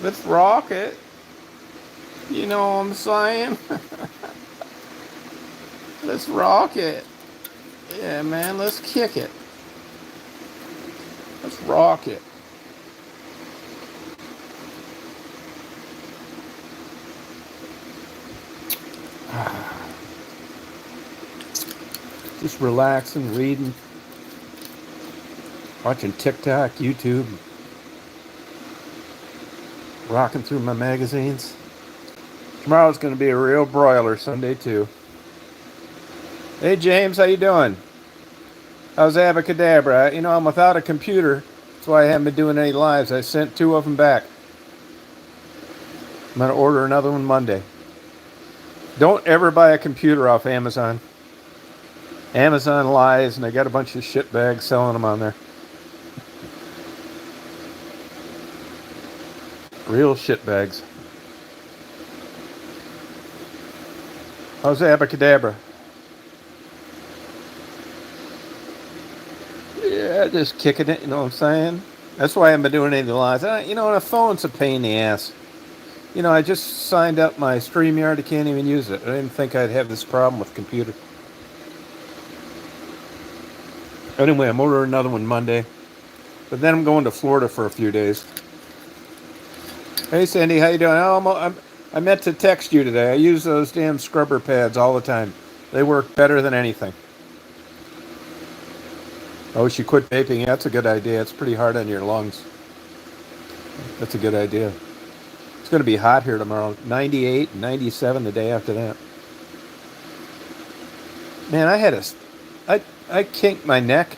Let's rock it. You know what I'm saying? Let's rock it. Yeah, man, let's kick it. Let's rock it. Just relaxing, reading, watching TikTok, YouTube, rocking through my magazines. Tomorrow's going to be a real broiler. Sunday too. Hey James, how you doing? How's Abacadabra? You know, I'm without a computer. That's why I haven't been doing any lives. I sent 2 of them back. I'm going to order another one Monday. Don't ever buy a computer off Amazon. Amazon lies, and they got a bunch of shit bags selling them on there. Real shit bags. How's Abacadabra? Yeah, just kicking it, you know what I'm saying? That's why I haven't been doing any lives. You know, on a phone's a pain in the ass. You know, I just signed up my StreamYard. I can't even use it. I didn't think I'd have this problem with computer. Anyway, I'm ordering another one Monday. But then I'm going to Florida for a few days. Hey, Sandy, how you doing? I meant to text you today. I use those damn scrubber pads all the time. They work better than anything. Oh, she quit vaping. Yeah, that's a good idea. It's pretty hard on your lungs. That's a good idea. It's going to be hot here tomorrow. 98, 97 the day after that. Man, I kinked my neck.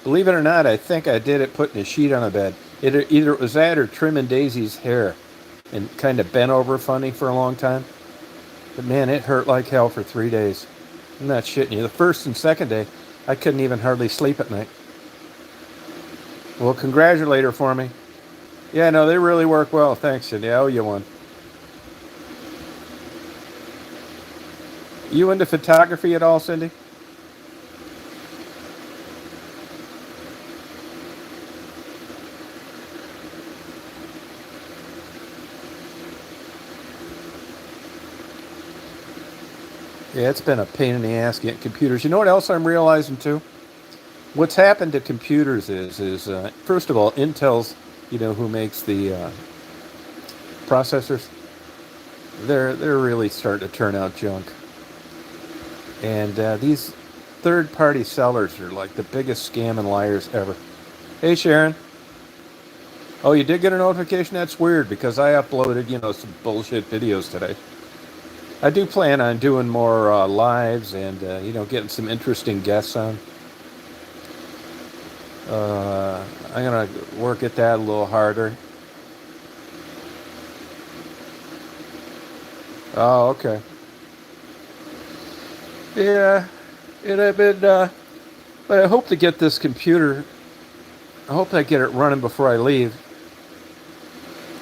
Believe it or not, I think I did it putting a sheet on the bed. Either it was that or trimming Daisy's hair and kind of bent over funny for a long time. But man, it hurt like hell for 3 days. I'm not shitting you. The first and second day, I couldn't even hardly sleep at night. Well, congratulate her for me. Yeah, no, they really work well. Thanks, Cindy. I owe you one. You into photography at all, Cindy? Yeah, it's been a pain in the ass getting computers. You know what else I'm realizing too? What's happened to computers is first of all, Intel's, you know, who makes the processors, they're really starting to turn out junk. And these third-party sellers are like the biggest scam and liars ever. Hey, Sharon. Oh, you did get a notification? That's weird because I uploaded, you know, some bullshit videos today. I do plan on doing more lives and, you know, getting some interesting guests on. I'm going to work at that a little harder. Oh, okay. Yeah, and I've been, but I hope to get this computer. I hope I get it running before I leave.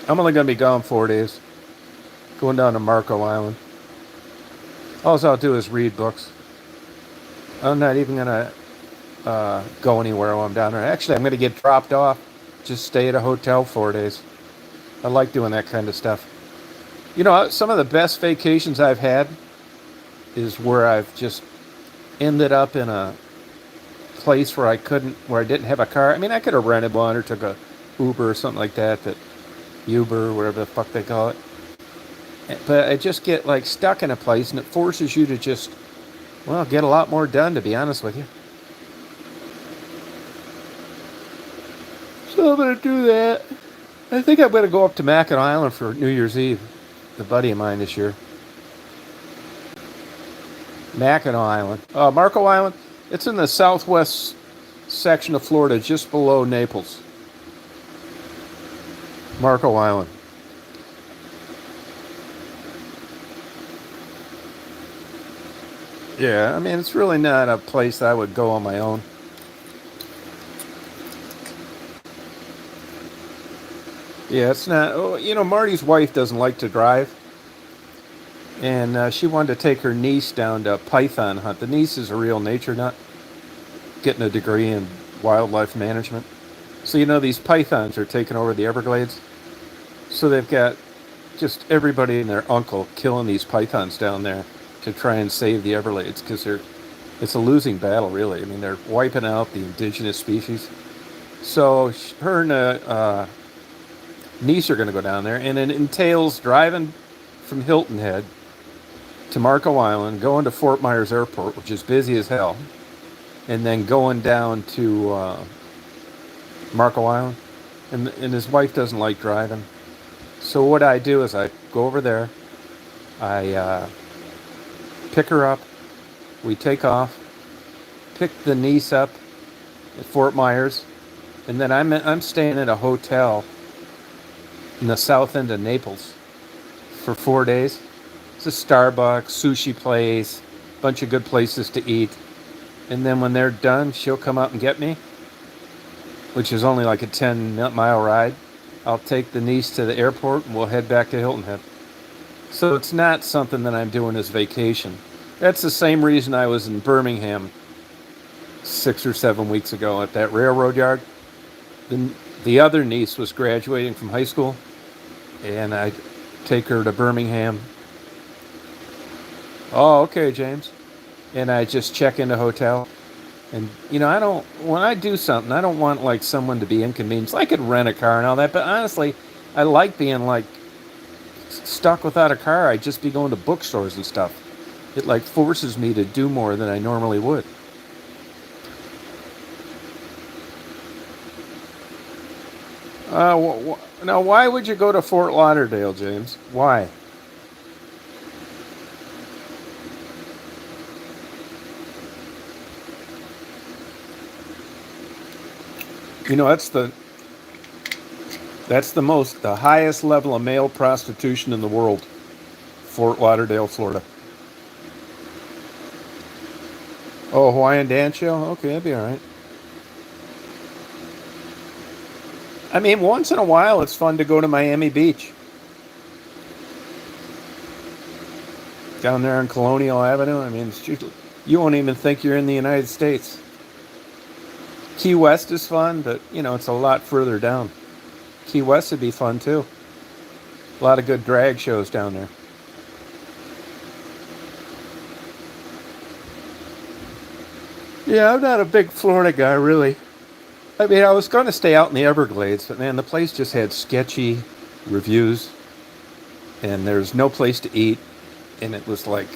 I'm only going to be gone 4 days. Going down to Marco Island. All I'll do is read books. I'm not even going to go anywhere while I'm down there. Actually, I'm going to get dropped off. Just stay at a hotel 4 days. I like doing that kind of stuff. You know, some of the best vacations I've had is where I've just ended up in a place where where I didn't have a car. I mean, I could have rented one or took a Uber or something like that, Uber, whatever the fuck they call it. But I just get like stuck in a place and it forces you to just, well, get a lot more done, to be honest with you. So I'm going to do that. I think I'm going to go up to Mackinac Island for New Year's Eve. A buddy of mine this year. Mackinac Island. Marco Island. It's in the southwest section of Florida, just below Naples. Marco Island. Yeah, I mean, it's really not a place I would go on my own. Yeah, it's not. Oh, you know, Marty's wife doesn't like to drive. And she wanted to take her niece down to python hunt. The niece is a real nature nut, getting a degree in wildlife management. So, you know, these pythons are taking over the Everglades. So they've got just everybody and their uncle killing these pythons down there to try and save the Everglades because it's a losing battle, really. I mean, they're wiping out the indigenous species. So her and niece are going to go down there, and it entails driving from Hilton Head to Marco Island, going to Fort Myers Airport, which is busy as hell, and then going down to Marco Island. And his wife doesn't like driving. So what I do is I go over there, I pick her up, we take off, pick the niece up at Fort Myers, and then I'm staying at a hotel in the south end of Naples for 4 days. It's a Starbucks, sushi place, bunch of good places to eat. And then when they're done, she'll come up and get me, which is only like a 10-mile ride. I'll take the niece to the airport and we'll head back to Hilton Head. So it's not something that I'm doing as vacation. That's the same reason I was in Birmingham 6 or 7 weeks ago at that railroad yard. The other niece was graduating from high school, and I take her to Birmingham. Oh, okay, James. And I just check in the hotel. And, when I do something, I don't want, like, someone to be inconvenienced. I could rent a car and all that, but honestly, I like being, like, stuck without a car. I'd just be going to bookstores and stuff. It, like, forces me to do more than I normally would. Now, why would you go to Fort Lauderdale, James? Why? That's the highest level of male prostitution in the world. Fort Lauderdale, Florida. Oh, Hawaiian dance show? Okay, that'd be all right. I mean, once in a while, it's fun to go to Miami Beach. Down there on Colonial Avenue. I mean, you won't even think you're in the United States. Key West is fun, but, it's a lot further down. Key West would be fun, too. A lot of good drag shows down there. Yeah, I'm not a big Florida guy, really. I mean, I was going to stay out in the Everglades, but man, the place just had sketchy reviews, and there's no place to eat, and it was like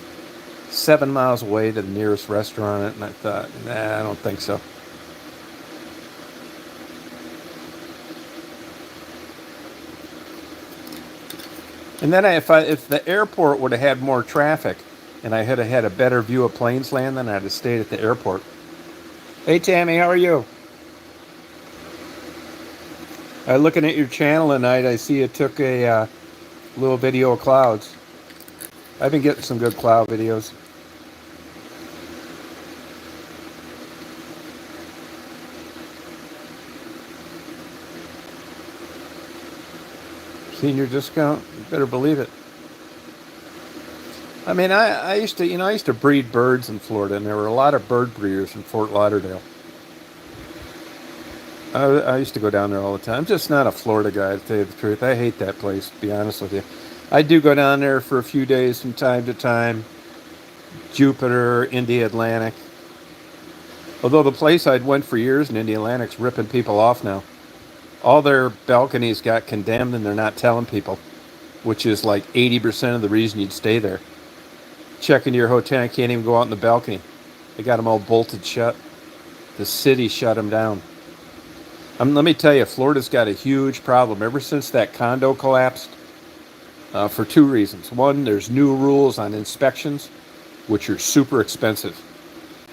7 miles away to the nearest restaurant, and I thought, nah, I don't think so. And then if the airport would have had more traffic, and I had a better view of planes land, then I'd have stayed at the airport. Hey, Tammy, how are you? Looking at your channel tonight, I see you took a little video of clouds. I've been getting some good cloud videos. Senior discount, you better believe it. I mean, I used to breed birds in Florida, and there were a lot of bird breeders in Fort Lauderdale. I used to go down there all the time. I'm just not a Florida guy, to tell you the truth. I hate that place, to be honest with you. I do go down there for a few days from time to time. Jupiter, India Atlantic. Although the place I'd went for years in India Atlantic's ripping people off now. All their balconies got condemned and they're not telling people, which is like 80% of the reason you'd stay there. Check into your hotel, you can't even go out on the balcony. They got them all bolted shut. The city shut them down. Let me tell you, Florida's got a huge problem ever since that condo collapsed for two reasons. One, there's new rules on inspections, which are super expensive.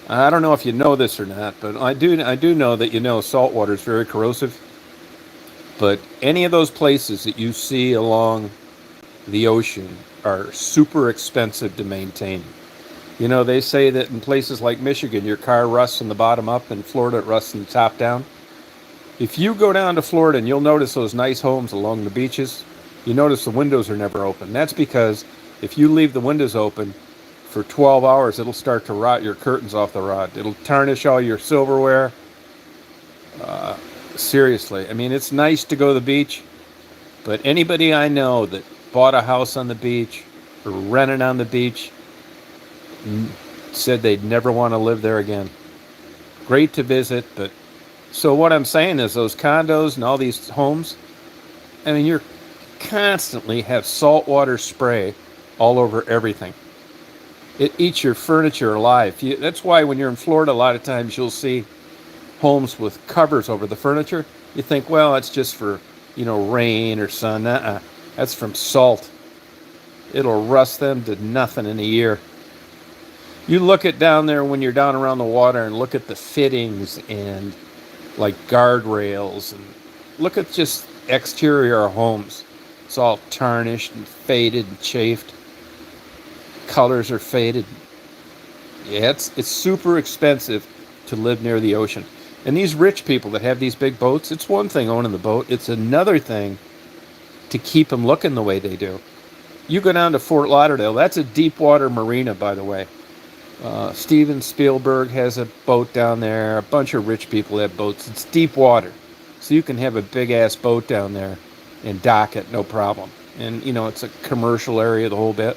I don't know if you know this or not, but I do know that salt water is very corrosive. But any of those places that you see along the ocean are super expensive to maintain. They say that in places like Michigan, your car rusts from the bottom up, and Florida, it rusts from the top down. If you go down to Florida and you'll notice those nice homes along the beaches, you notice the windows are never open. That's because if you leave the windows open for 12 hours, it'll start to rot your curtains off the rod. It'll tarnish all your silverware. Seriously. I mean, it's nice to go to the beach, But anybody I know that bought a house on the beach or rented on the beach said they'd never want to live there again. Great to visit, but so what I'm saying is those condos and all these homes, I mean, you're constantly have saltwater spray all over everything. It eats your furniture alive. That's why when you're in Florida, a lot of times you'll see homes with covers over the furniture. You think, well, it's just for, rain or sun. That's from salt. It'll rust them to nothing in a year. You look at down there when you're down around the water and look at the fittings and like guardrails and look at just exterior homes. It's all tarnished and faded and chafed. Colors are faded. Yeah, it's super expensive to live near the ocean. And these rich people that have these big boats, it's one thing owning the boat. It's another thing to keep them looking the way they do. You go down to Fort Lauderdale. That's a deep water marina, by the way. Steven Spielberg has a boat down there. A bunch of rich people have boats. It's deep water. So you can have a big-ass boat down there and dock it, no problem. And, it's a commercial area, the whole bit.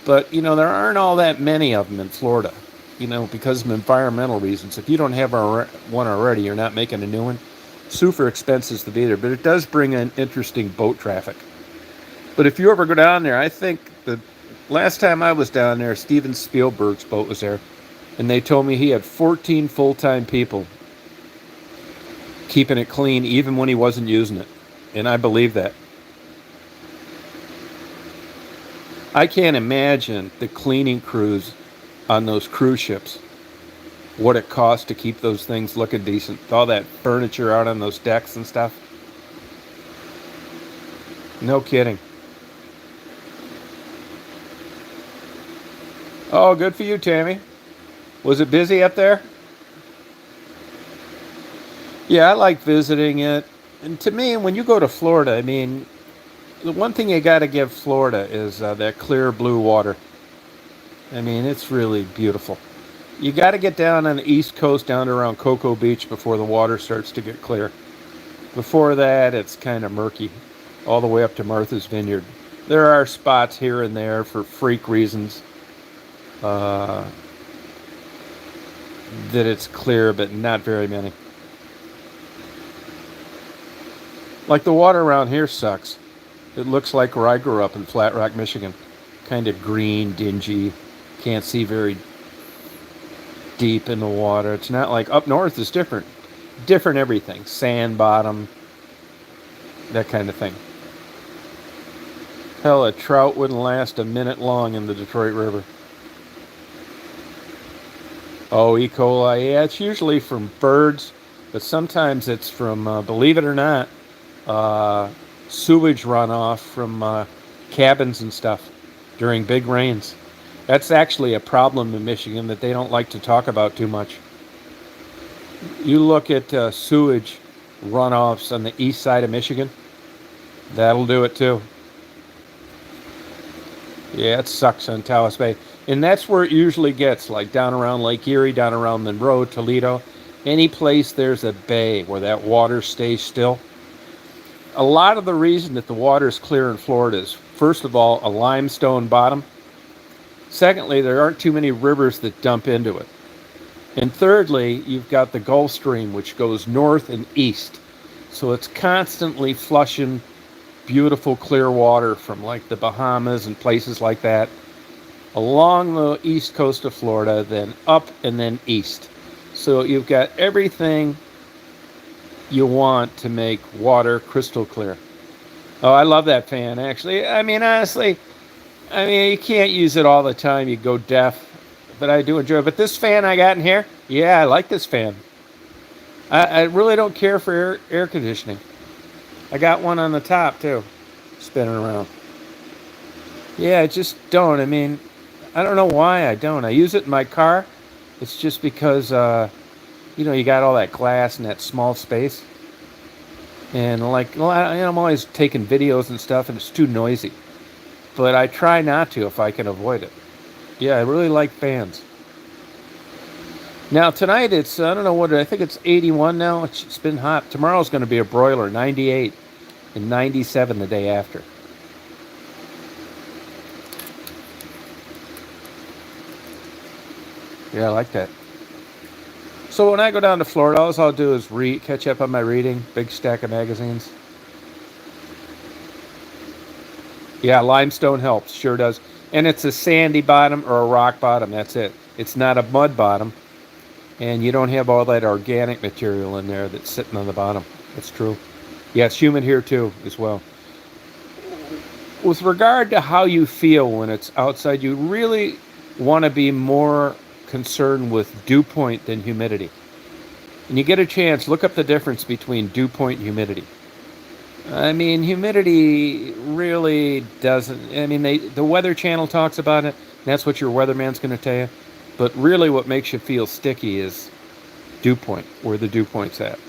But, there aren't all that many of them in Florida, because of environmental reasons. If you don't have one already, you're not making a new one. Super expensive to be there, but it does bring in interesting boat traffic. But if you ever go down there, I think the last time I was down there, Steven Spielberg's boat was there, and they told me he had 14 full-time people keeping it clean even when he wasn't using it. And I believe that. I can't imagine the cleaning crews on those cruise ships, what it costs to keep those things looking decent. All that furniture out on those decks and stuff. No kidding. Oh, good for you, Tammy. Was it busy up there? Yeah, I like visiting it. And to me, when you go to Florida, I mean, the one thing you got to give Florida is that clear blue water. I mean, it's really beautiful. You got to get down on the East Coast, down to around Cocoa Beach before the water starts to get clear. Before that, it's kind of murky, all the way up to Martha's Vineyard. There are spots here and there for freak reasons that it's clear, but not very many. Like the water around here sucks. It looks like where I grew up in Flat Rock, Michigan. Kind of green, dingy. Can't see very deep in the water. It's not like up north is different. Different everything. Sand bottom. That kind of thing. Hell, a trout wouldn't last a minute long in the Detroit River. Oh, E. coli. Yeah, it's usually from birds. But sometimes it's from, believe it or not, sewage runoff from cabins and stuff during big rains. That's actually a problem in Michigan that they don't like to talk about too much. You look at sewage runoffs on the east side of Michigan, that'll do it too. Yeah, it sucks on Taos Bay. And that's where it usually gets, like down around Lake Erie, down around Monroe, Toledo. Any place there's a bay where that water stays still. A lot of the reason that the water is clear in Florida is, first of all, a limestone bottom. Secondly, there aren't too many rivers that dump into it. And thirdly, you've got the Gulf Stream, which goes north and east. So it's constantly flushing beautiful clear water from like the Bahamas and places like that along the east coast of Florida, then up and then east. So you've got everything you want to make water crystal clear. Oh, I love that fan, actually. I mean, honestly, you can't use it all the time. You go deaf. But I do enjoy it. But this fan I got in here, yeah, I like this fan. I really don't care for air conditioning. I got one on the top, too, spinning around. Yeah, I just don't. I mean, I don't know why I don't. I use it in my car. It's just because, you got all that glass in that small space. And I'm always taking videos and stuff, and it's too noisy. But I try not to if I can avoid it. Yeah, I really like fans. Now, tonight I don't know what, I think it's 81 now. It's been hot. Tomorrow's going to be a broiler, 98. and 97 the day after. Yeah, I like that. So when I go down to Florida, all I'll do is catch up on my reading, big stack of magazines. Yeah, limestone helps, sure does. And it's a sandy bottom or a rock bottom, that's it. It's not a mud bottom, and you don't have all that organic material in there that's sitting on the bottom. That's true. Yeah, it's humid here too, as well. With regard to how you feel when it's outside, you really want to be more concerned with dew point than humidity. And you get a chance, look up the difference between dew point and humidity. I mean, humidity really doesn't. I mean, the Weather Channel talks about it. And that's what your weatherman's going to tell you. But really, what makes you feel sticky is dew point, where the dew point's at.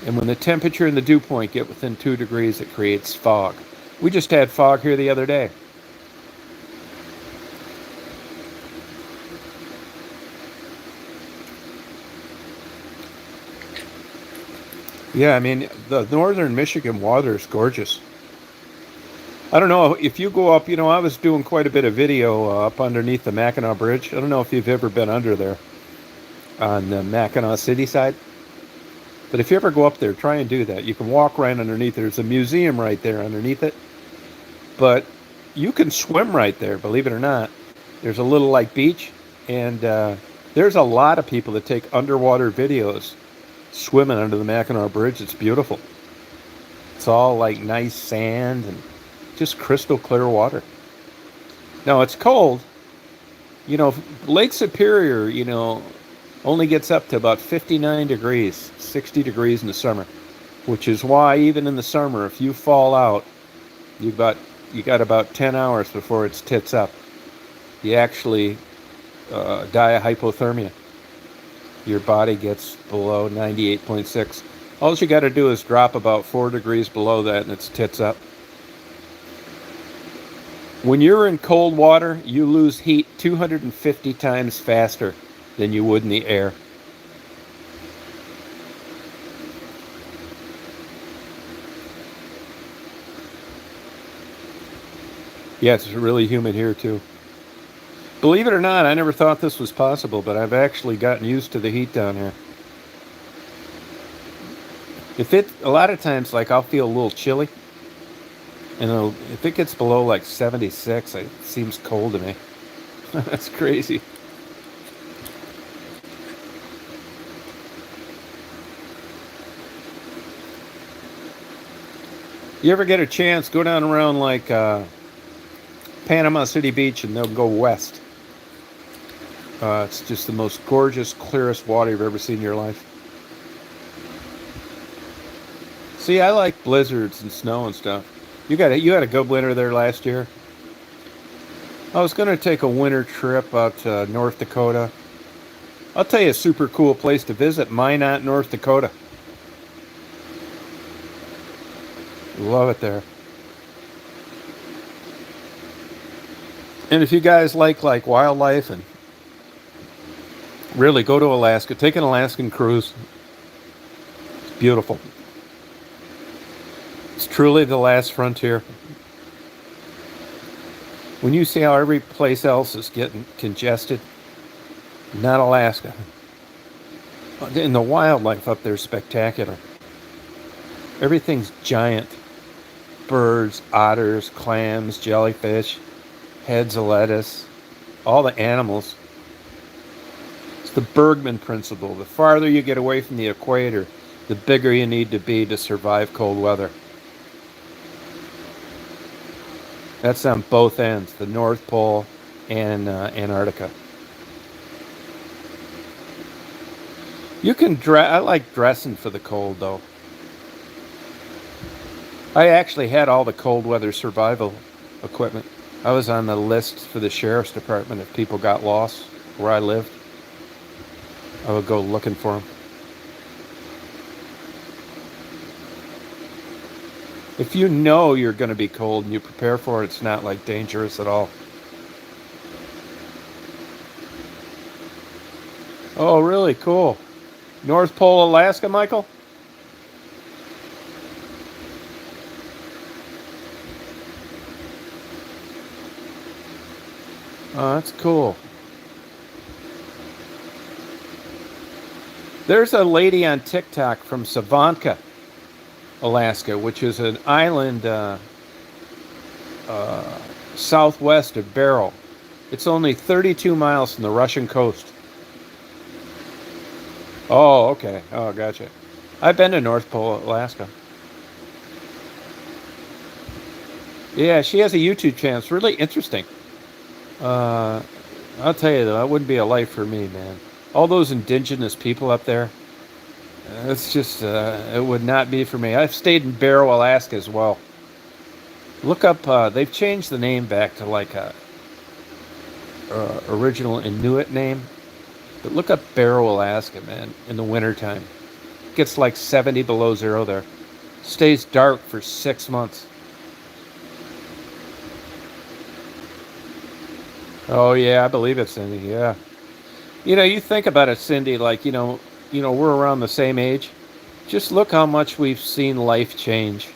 And when the temperature and the dew point get within 2 degrees, it creates fog. We just had fog here the other day. Yeah, I mean, the northern Michigan water is gorgeous. I don't know if you go up, I was doing quite a bit of video up underneath the Mackinac Bridge. I don't know if you've ever been under there on the Mackinac City side. But if you ever go up there, try and do that. You can walk right underneath. There's a museum right there underneath it. But you can swim right there, believe it or not. There's a little beach, and there's a lot of people that take underwater videos swimming under the Mackinac Bridge. It's beautiful. It's all nice sand and just crystal clear water. Now it's cold. Lake Superior, only gets up to about 59 degrees, 60 degrees in the summer, which is why even in the summer, if you fall out, you got about 10 hours before it's tits up. You actually die of hypothermia. Your body gets below 98.6. All you got to do is drop about 4 degrees below that and it's tits up. When you're in cold water, you lose heat 250 times faster than you would in the air. Yeah, it's really humid here too. Believe it or not, I never thought this was possible, but I've actually gotten used to the heat down here. A lot of times, I'll feel a little chilly, and if it gets below 76, it seems cold to me. That's crazy. You ever get a chance, go down around Panama City Beach and they'll go west. It's just the most gorgeous, clearest water you've ever seen in your life. See, I like blizzards and snow and stuff. You had a good winter there last year. I was going to take a winter trip out to North Dakota. I'll tell you a super cool place to visit, Minot, North Dakota. Love it there. And if you guys like wildlife, and really go to Alaska, take an Alaskan cruise. It's beautiful. It's truly the last frontier. When you see how every place else is getting congested, not Alaska. And the wildlife up there is spectacular. Everything's giant. Birds, otters, clams, jellyfish, heads of lettuce, all the animals. It's the Bergman principle. The farther you get away from the equator, the bigger you need to be to survive cold weather. That's on both ends, the North Pole and Antarctica. You can I like dressing for the cold, though. I actually had all the cold weather survival equipment. I was on the list for the sheriff's department if people got lost where I lived. I would go looking for them. If you know you're going to be cold and you prepare for it, it's not dangerous at all. Oh, really cool. North Pole, Alaska, Michael? Oh, that's cool. There's a lady on TikTok from Savanka, Alaska, which is an island southwest of Barrow. It's only 32 miles from the Russian coast. Oh, okay. Oh, gotcha. I've been to North Pole, Alaska. Yeah, she has a YouTube channel. It's really interesting. Uh, I'll tell you though, that wouldn't be a life for me, man. All those indigenous people up there, it's just, it would not be for me. I've stayed in Barrow, Alaska as well. Look up, they've changed the name back to like a original Inuit name. But look up Barrow, Alaska, man, in the wintertime. It gets like 70 below zero there. Stays dark for 6 months. Oh yeah, I believe it, Cindy. Yeah. You think about it, Cindy, like, we're around the same age. Just look how much we've seen life change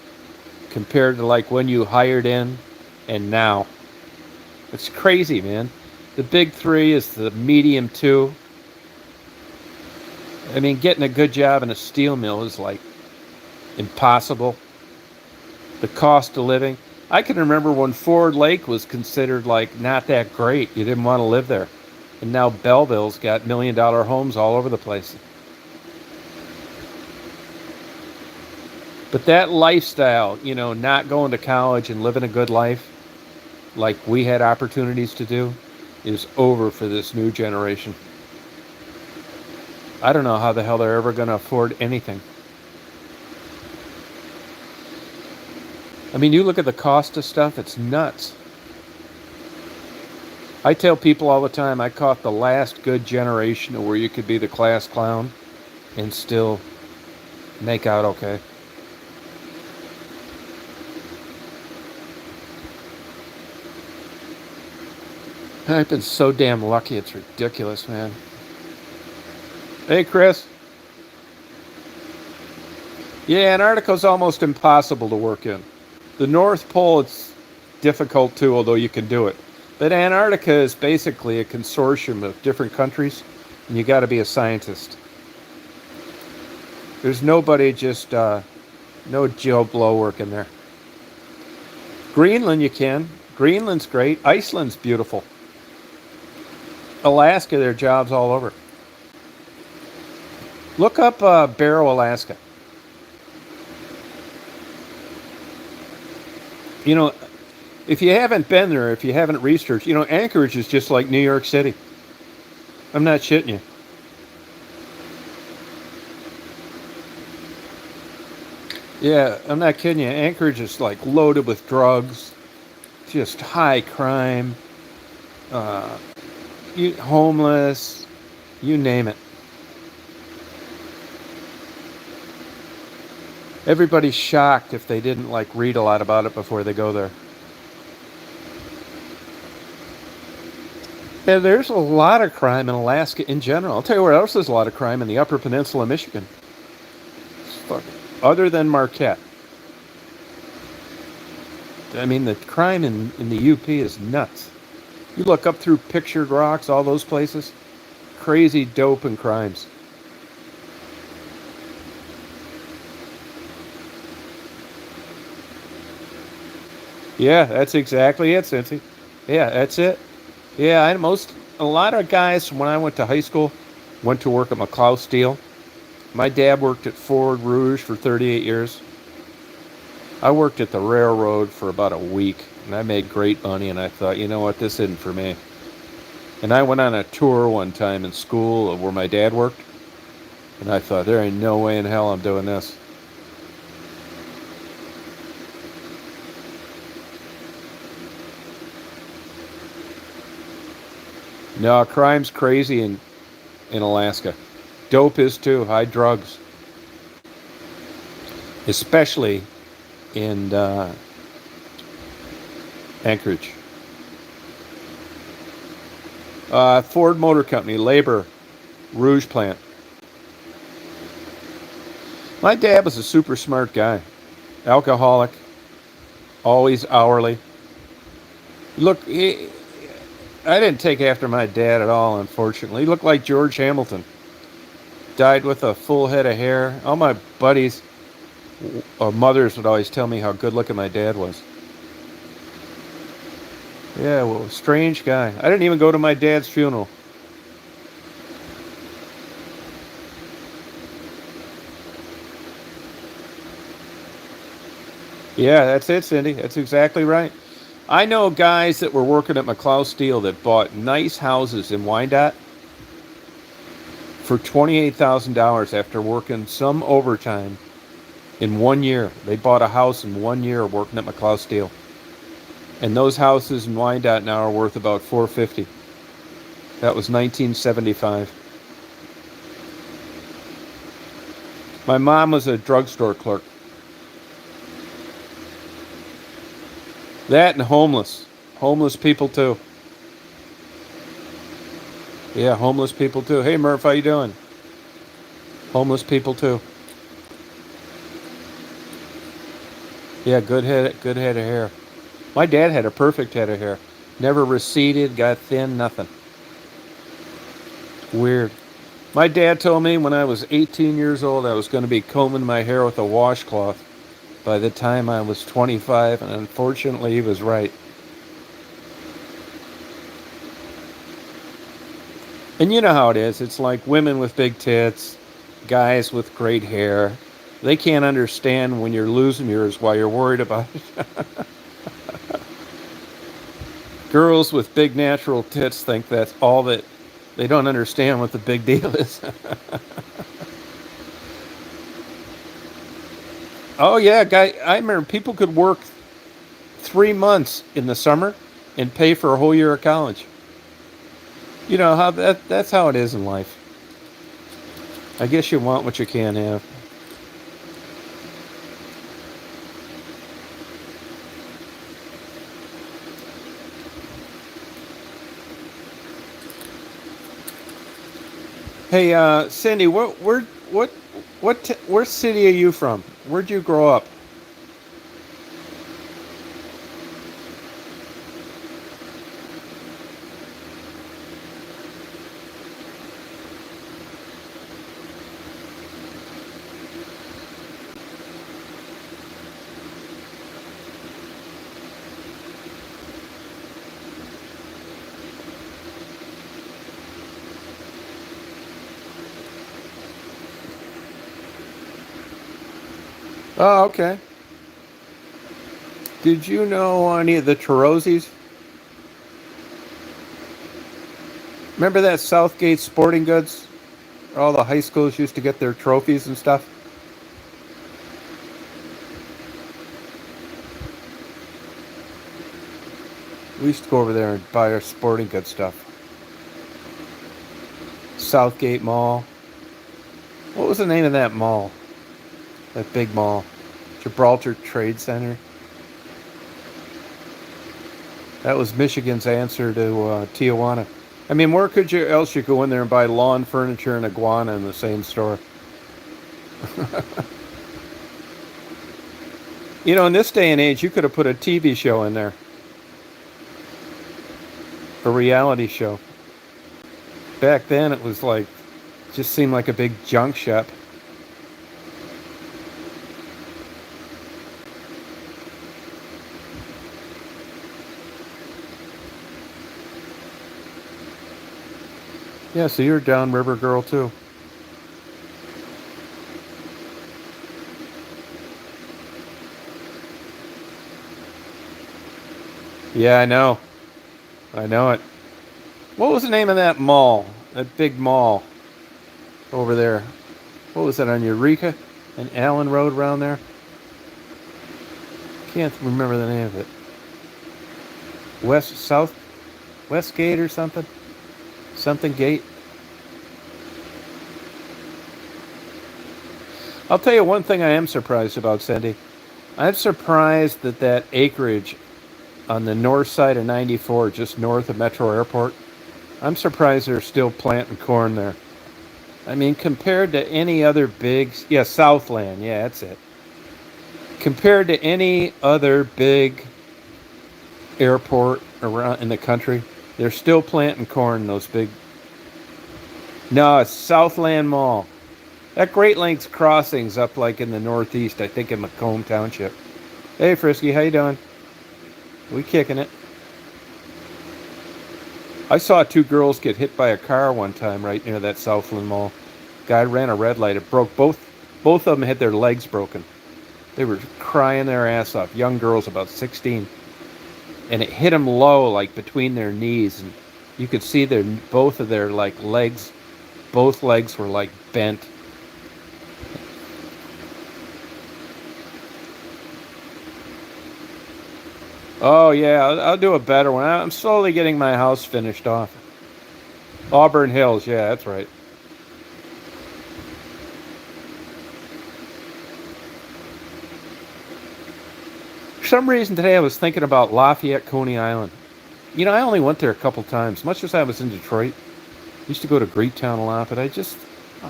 compared to like when you hired in and now. It's crazy, man. The big three is the medium two. I mean, getting a good job in a steel mill is like impossible. The cost of living. I can remember when Ford Lake was considered like not that great. You didn't want to live there. And now Belleville's got $1 million homes all over the place. But that lifestyle, not going to college and living a good life like we had opportunities to do, is over for this new generation. I don't know how the hell they're ever going to afford anything. I mean, you look at the cost of stuff, it's nuts. I tell people all the time I caught the last good generation of where you could be the class clown and still make out okay. I've been so damn lucky, it's ridiculous, man. Hey, Chris. Yeah, Antarctica's almost impossible to work in. The North Pole, it's difficult too, although you can do it. But Antarctica is basically a consortium of different countries, and you got to be a scientist. There's nobody just, no Joe Blow working there. Greenland, you can. Greenland's great. Iceland's beautiful. Alaska, there are jobs all over. Look up Barrow, Alaska. If you haven't been there, if you haven't researched, Anchorage is just like New York City. I'm not shitting you. Yeah, I'm not kidding you. Anchorage is like loaded with drugs, just high crime, uh, homeless, you name it. Everybody's shocked if they didn't like read a lot about it before they go there. And there's a lot of crime in Alaska in general. I'll tell you where else there's a lot of crime in the Upper Peninsula of Michigan. Other than Marquette. I mean, the crime in the UP is nuts. You look up through Pictured Rocks, all those places, crazy dope and crimes. Yeah, that's exactly it, Cincy. Yeah, that's it. Yeah, a lot of guys when I went to high school went to work at McLeod Steel. My dad worked at Ford Rouge for 38 years. I worked at the railroad for about a week, and I made great money, and I thought, you know what, this isn't for me. And I went on a tour one time in school of where my dad worked, and I thought, there ain't no way in hell I'm doing this. No, crime's crazy in Alaska. Dope is too, high drugs. Especially in Anchorage. Ford Motor Company, labor, Rouge plant. My dad was a super smart guy. Alcoholic, always hourly. Look, I didn't take after my dad at all, unfortunately. He looked like George Hamilton. Died with a full head of hair. All my buddies' mothers would always tell me how good looking my dad was. Yeah, well, strange guy. I didn't even go to my dad's funeral. Yeah, that's it, Cindy. That's exactly right. I know guys that were working at McLeod Steel that bought nice houses in Wyandotte for $28,000 after working some overtime in 1 year. They bought a house in 1 year working at McLeod Steel. And those houses in Wyandotte now are worth about $450. That was 1975. My mom was a drugstore clerk. That and homeless. Homeless people too. Yeah, homeless people too. Hey Murph, how you doing? Homeless people too. Yeah, good head of hair. My dad had a perfect head of hair. Never receded, got thin, nothing. Weird. My dad told me when I was 18 years old I was going to be combing my hair with a washcloth by the time I was 25, and unfortunately he was right. And you know how it is. It's like women with big tits, guys with great hair. They can't understand when you're losing yours while you're worried about it. Girls with big natural tits think that's all that. They don't understand what the big deal is. Oh yeah, guy. I remember people could work 3 months in the summer and pay for a whole year of college. You know how that's how it is in life. I guess you want what you can't have. Hey, Cindy, where city are you from? Where'd you grow up? Oh, okay. Did you know any of the Tarozis? Remember that Southgate Sporting Goods? All the high schools used to get their trophies and stuff. We used to go over there and buy our sporting goods stuff. Southgate Mall. What was the name of that mall? That big mall? Gibraltar Trade Center. That was Michigan's answer to Tijuana. I mean, where could you else you go in there and buy lawn furniture and iguana in the same store? You know, in this day and age, you could have put a TV show in there, a reality show. Back then, it was like, just seemed like a big junk shop. Yeah, so you're a downriver girl too. Yeah, I know. I know it. What was the name of that mall? That big mall over there. What was that on Eureka and Allen Road around there? Can't remember the name of it. South Westgate or something? Something Gate. I'll tell you one thing I am surprised about, Cindy. I'm surprised that acreage on the north side of 94, just north of Metro Airport, I'm surprised they're still planting corn there. I mean, compared to any other big, yeah, Southland, yeah, that's it. Compared to any other big airport around in the country, They're still planting corn, those big. No, it's Southland Mall. That Great Lakes Crossing's up like in the Northeast, I think in Macomb Township. Hey, Frisky, how you doing? We kicking it. I saw two girls get hit by a car one time right near that Southland Mall. Guy ran a red light. It broke both of them had their legs broken. They were crying their ass off. Young girls, about 16. And it hit them low, like between their knees. And you could see both of their like legs, both legs were like bent. Oh, yeah, I'll do a better one. I'm slowly getting my house finished off. Auburn Hills, yeah, that's right. For some reason today I was thinking about Lafayette, Coney Island. You know, I only went there a couple times. Much as I was in Detroit, I used to go to Greektown a lot, but it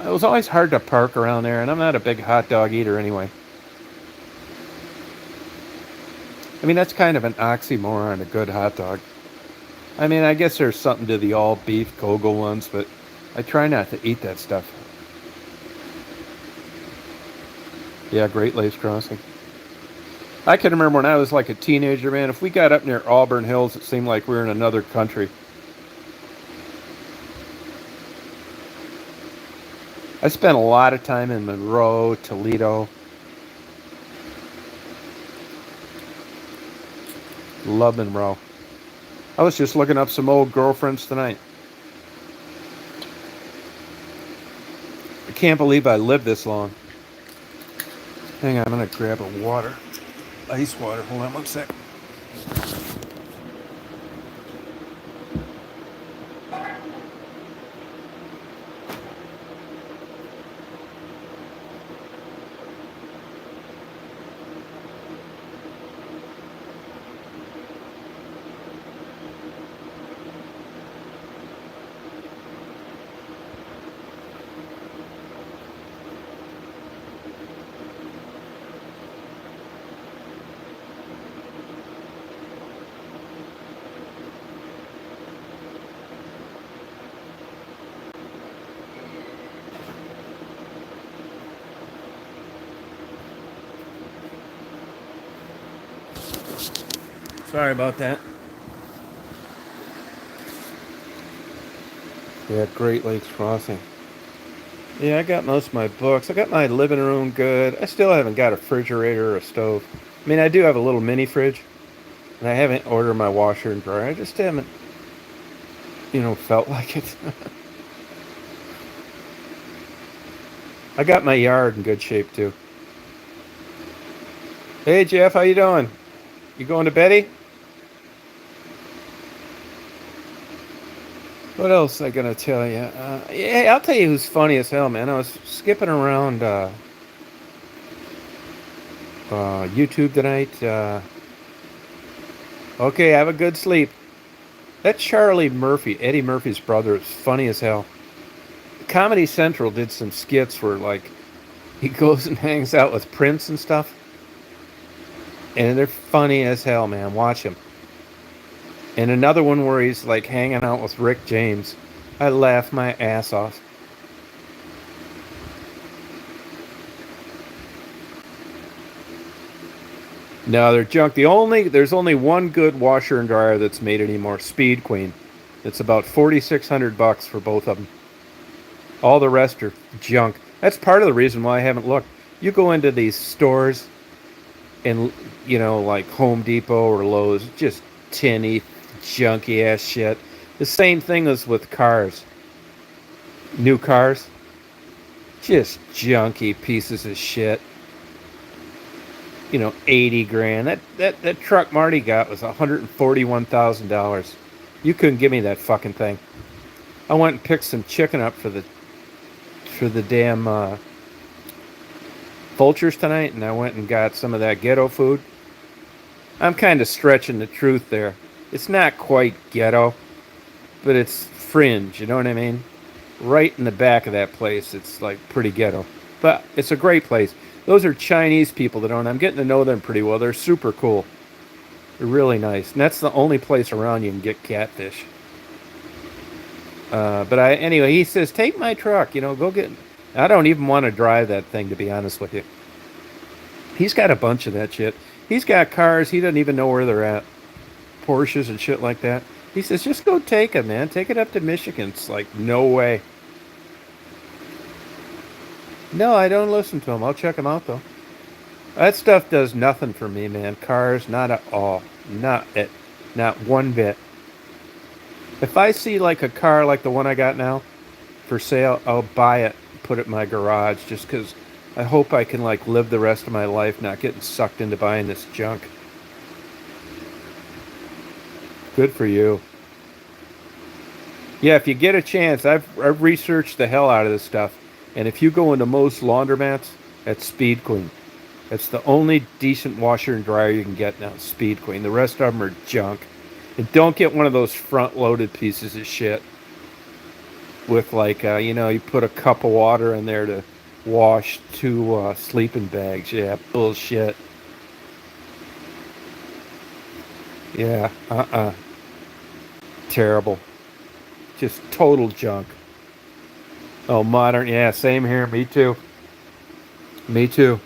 was always hard to park around there, and I'm not a big hot dog eater anyway. I mean, that's kind of an oxymoron, a good hot dog. I mean, I guess there's something to the all beef Kogel ones, but I try not to eat that stuff. Yeah, Great Lakes Crossing. I can remember when I was like a teenager, man, if we got up near Auburn Hills, it seemed like we were in another country. I spent a lot of time in Monroe, Toledo. Love Monroe. I was just looking up some old girlfriends tonight. I can't believe I lived this long. Hang on, I'm going to grab a water. Ice water. Hold on one sec. Sorry about that. Yeah, Great Lakes Crossing. Yeah, I got most of my books. I got my living room good. I still haven't got a refrigerator or a stove. I mean, I do have a little mini fridge, and I haven't ordered my washer and dryer. I just haven't, felt like it. I got my yard in good shape too. Hey Jeff, how you doing? You going to Betty? What else I gonna tell you? Yeah, I'll tell you who's funny as hell, man. I was skipping around YouTube tonight. Okay, have a good sleep. That Charlie Murphy, Eddie Murphy's brother, is funny as hell. Comedy Central did some skits where, like, he goes and hangs out with Prince and stuff. And they're funny as hell, man. Watch him. And another one where he's, like, hanging out with Rick James. I laugh my ass off. No, they're junk. There's only one good washer and dryer that's made anymore. Speed Queen. It's about $4,600 for both of them. All the rest are junk. That's part of the reason why I haven't looked. You go into these stores and, like Home Depot or Lowe's, just tinny, junky ass shit. The same thing as with cars. New cars. Just junky pieces of shit. 80 grand. That truck Marty got was $141,000. You couldn't give me that fucking thing. I went and picked some chicken up for the damn vultures tonight, and I went and got some of that ghetto food. I'm kind of stretching the truth there. It's not quite ghetto, but it's fringe, you know what I mean? Right in the back of that place, it's like pretty ghetto. But it's a great place. Those are Chinese people that own. I'm getting to know them pretty well. They're super cool. They're really nice. And that's the only place around you can get catfish. Anyway, he says, take my truck, go get. I don't even want to drive that thing, to be honest with you. He's got a bunch of that shit. He's got cars. He doesn't even know where they're at. Porsches and shit like that. He says, just go take it, man. Take it up to Michigan. It's like, no way. No, I don't listen to him. I'll check him out, though. That stuff does nothing for me, man. Cars, not at all. Not one bit. If I see like a car like the one I got now for sale, I'll buy it, put it in my garage just because I hope I can like live the rest of my life not getting sucked into buying this junk. Good for you. Yeah, if you get a chance, I've researched the hell out of this stuff, and if you go into most laundromats, that's Speed Queen. That's the only decent washer and dryer you can get now, Speed Queen. The rest of them are junk. And don't get one of those front-loaded pieces of shit with like, you put a cup of water in there to wash two sleeping bags. Yeah, bullshit. Yeah, terrible. Just total junk. Oh, modern. Yeah, same here. Me too. Me too.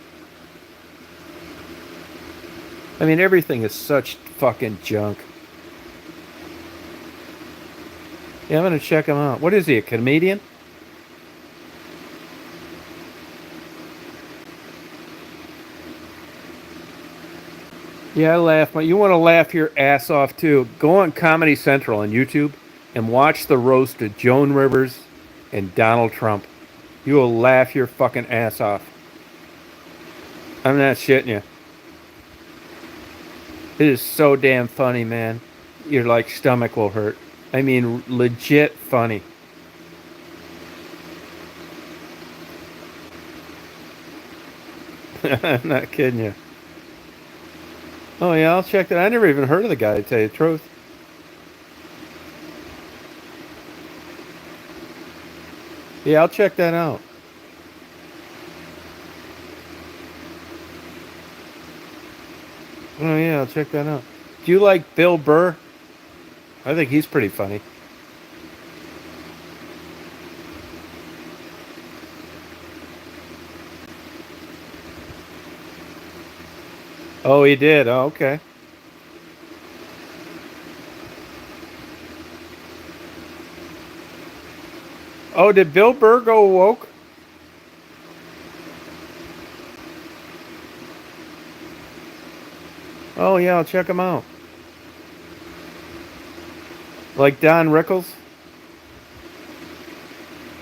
I mean, everything is such fucking junk. Yeah, I'm gonna check him out. What is he, a comedian? Yeah, I laugh. You want to laugh your ass off too? Go on Comedy Central on YouTube and watch the roast of Joan Rivers and Donald Trump. You will laugh your fucking ass off. I'm not shitting you. It is so damn funny, man. Your like stomach will hurt. I mean, legit funny. I'm not kidding you. Oh yeah, I'll check that. I never even heard of the guy, to tell you the truth. Yeah, I'll check that out. Oh yeah, I'll check that out. Do you like Bill Burr? I think he's pretty funny. Oh, he did. Oh, okay. Oh, did Bill Burr go woke? Oh yeah, I'll check him out. Like Don Rickles?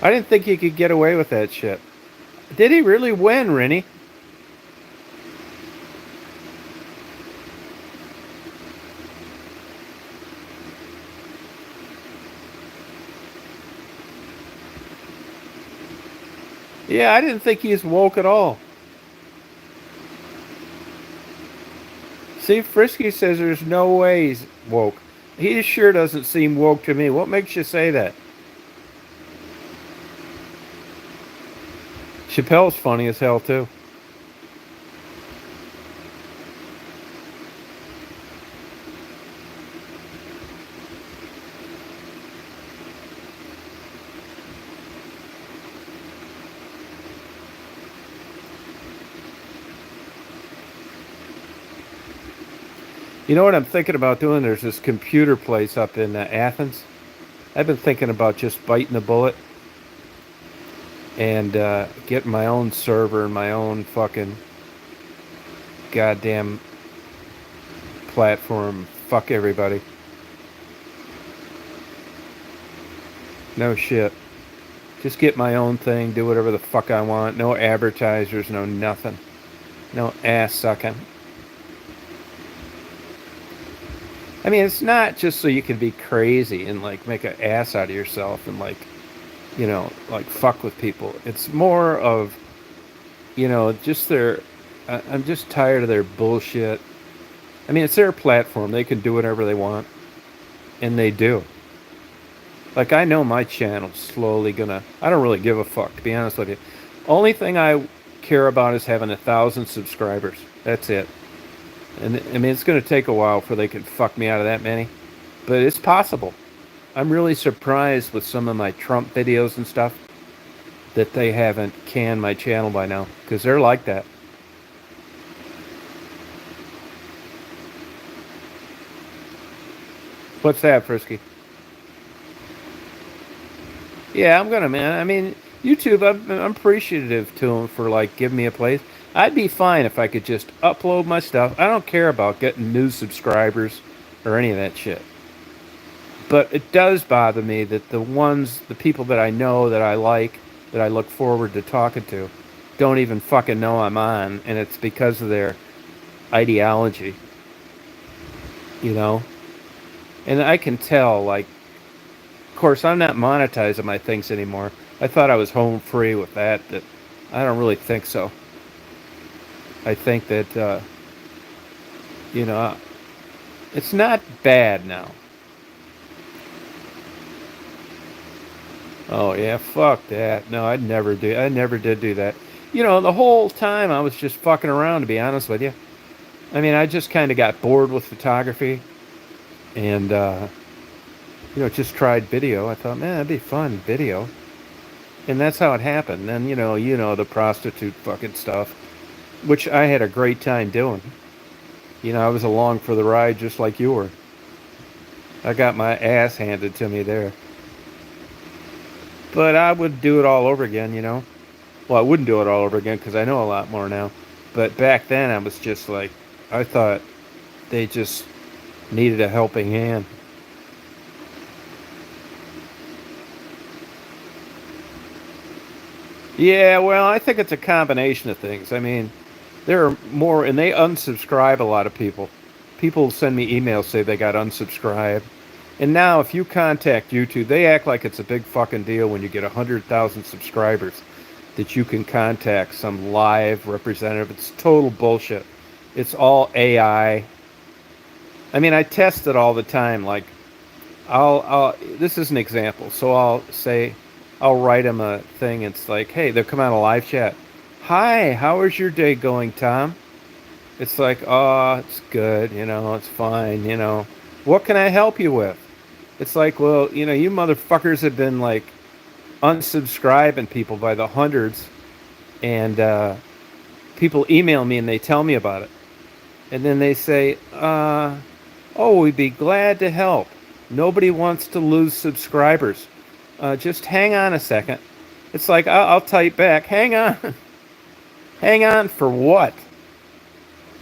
I didn't think he could get away with that shit. Did he really win, Rennie? Yeah, I didn't think he's woke at all. See, Frisky says there's no way he's woke. He sure doesn't seem woke to me. What makes you say that? Chappelle's funny as hell, too. You know what I'm thinking about doing? There's this computer place up in Athens. I've been thinking about just biting the bullet and getting my own server and my own fucking goddamn platform. Fuck everybody. No shit. Just get my own thing, do whatever the fuck I want. No advertisers, no nothing. No ass sucking. I mean, it's not just so you can be crazy and like make an ass out of yourself and like, like fuck with people. It's more of, just their. I'm just tired of their bullshit. I mean, it's their platform. They can do whatever they want, and they do. Like I know my channel's slowly gonna. I don't really give a fuck, to be honest with you. Only thing I care about is having 1,000 subscribers. That's it. And I mean, it's going to take a while before they can fuck me out of that many, but it's possible. I'm really surprised with some of my Trump videos and stuff that they haven't canned my channel by now, because they're like that. What's that, Frisky? Yeah, I'm gonna, man. I mean, YouTube, I'm appreciative to them for like giving me a place. I'd be fine if I could just upload my stuff. I don't care about getting new subscribers or any of that shit. But it does bother me that the people that I know, that I like, that I look forward to talking to, don't even fucking know I'm on, and it's because of their ideology, you know? And I can tell, like, of course, I'm not monetizing my things anymore. I thought I was home free with that, but I don't really think so. I think that, you know, it's not bad now. Oh yeah, fuck that. No, I'd never do. I never did do that. You know, the whole time I was just fucking around, to be honest with you. I mean, I just kind of got bored with photography, and just tried video. I thought, man, that'd be fun, video, and that's how it happened. Then the prostitute fucking stuff, which I had a great time doing. You know, I was along for the ride just like you were. I got my ass handed to me there. But I would do it all over again, you know. Well, I wouldn't do it all over again because I know a lot more now. But back then, I was just like, I thought they just needed a helping hand. Yeah, well, I think it's a combination of things. I mean, there are more, and they unsubscribe a lot of people. People send me emails say they got unsubscribed. And now, if you contact YouTube, they act like it's a big fucking deal when you get 100,000 subscribers that you can contact some live representative. It's total bullshit. It's all AI. I mean, I test it all the time. Like, this is an example. So I'll write them a thing. It's like, hey, they'll come out of live chat. Hi, how is your day going, Tom? It's like, oh, it's good. It's fine. What can I help you with? It's like, well, you motherfuckers have been like unsubscribing people by the hundreds, and people email me and they tell me about it. And then they say, oh, we'd be glad to help. Nobody wants to lose subscribers. Just hang on a second. It's like, I'll type back, hang on. Hang on for what?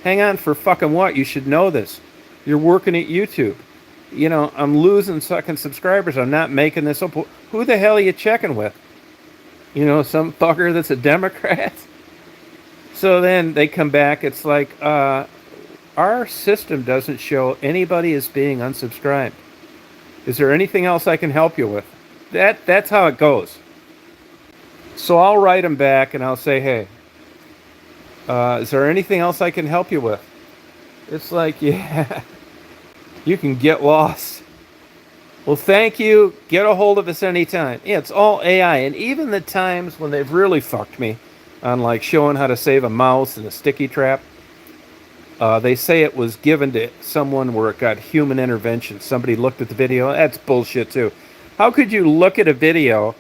Hang on for fucking what? You should know this. You're working at YouTube. I'm losing fucking subscribers. I'm not making this up. Who the hell are you checking with? Some fucker that's a Democrat? So then they come back. It's like, our system doesn't show anybody as being unsubscribed. Is there anything else I can help you with? That's how it goes. So I'll write them back and I'll say, hey, is there anything else I can help you with? It's like, yeah. You can get lost. Well, thank you. Get a hold of us anytime. Yeah, it's all AI. And even the times when they've really fucked me on like showing how to save a mouse in a sticky trap, they say it was given to someone where it got human intervention. Somebody looked at the video. That's bullshit too. How could you look at a video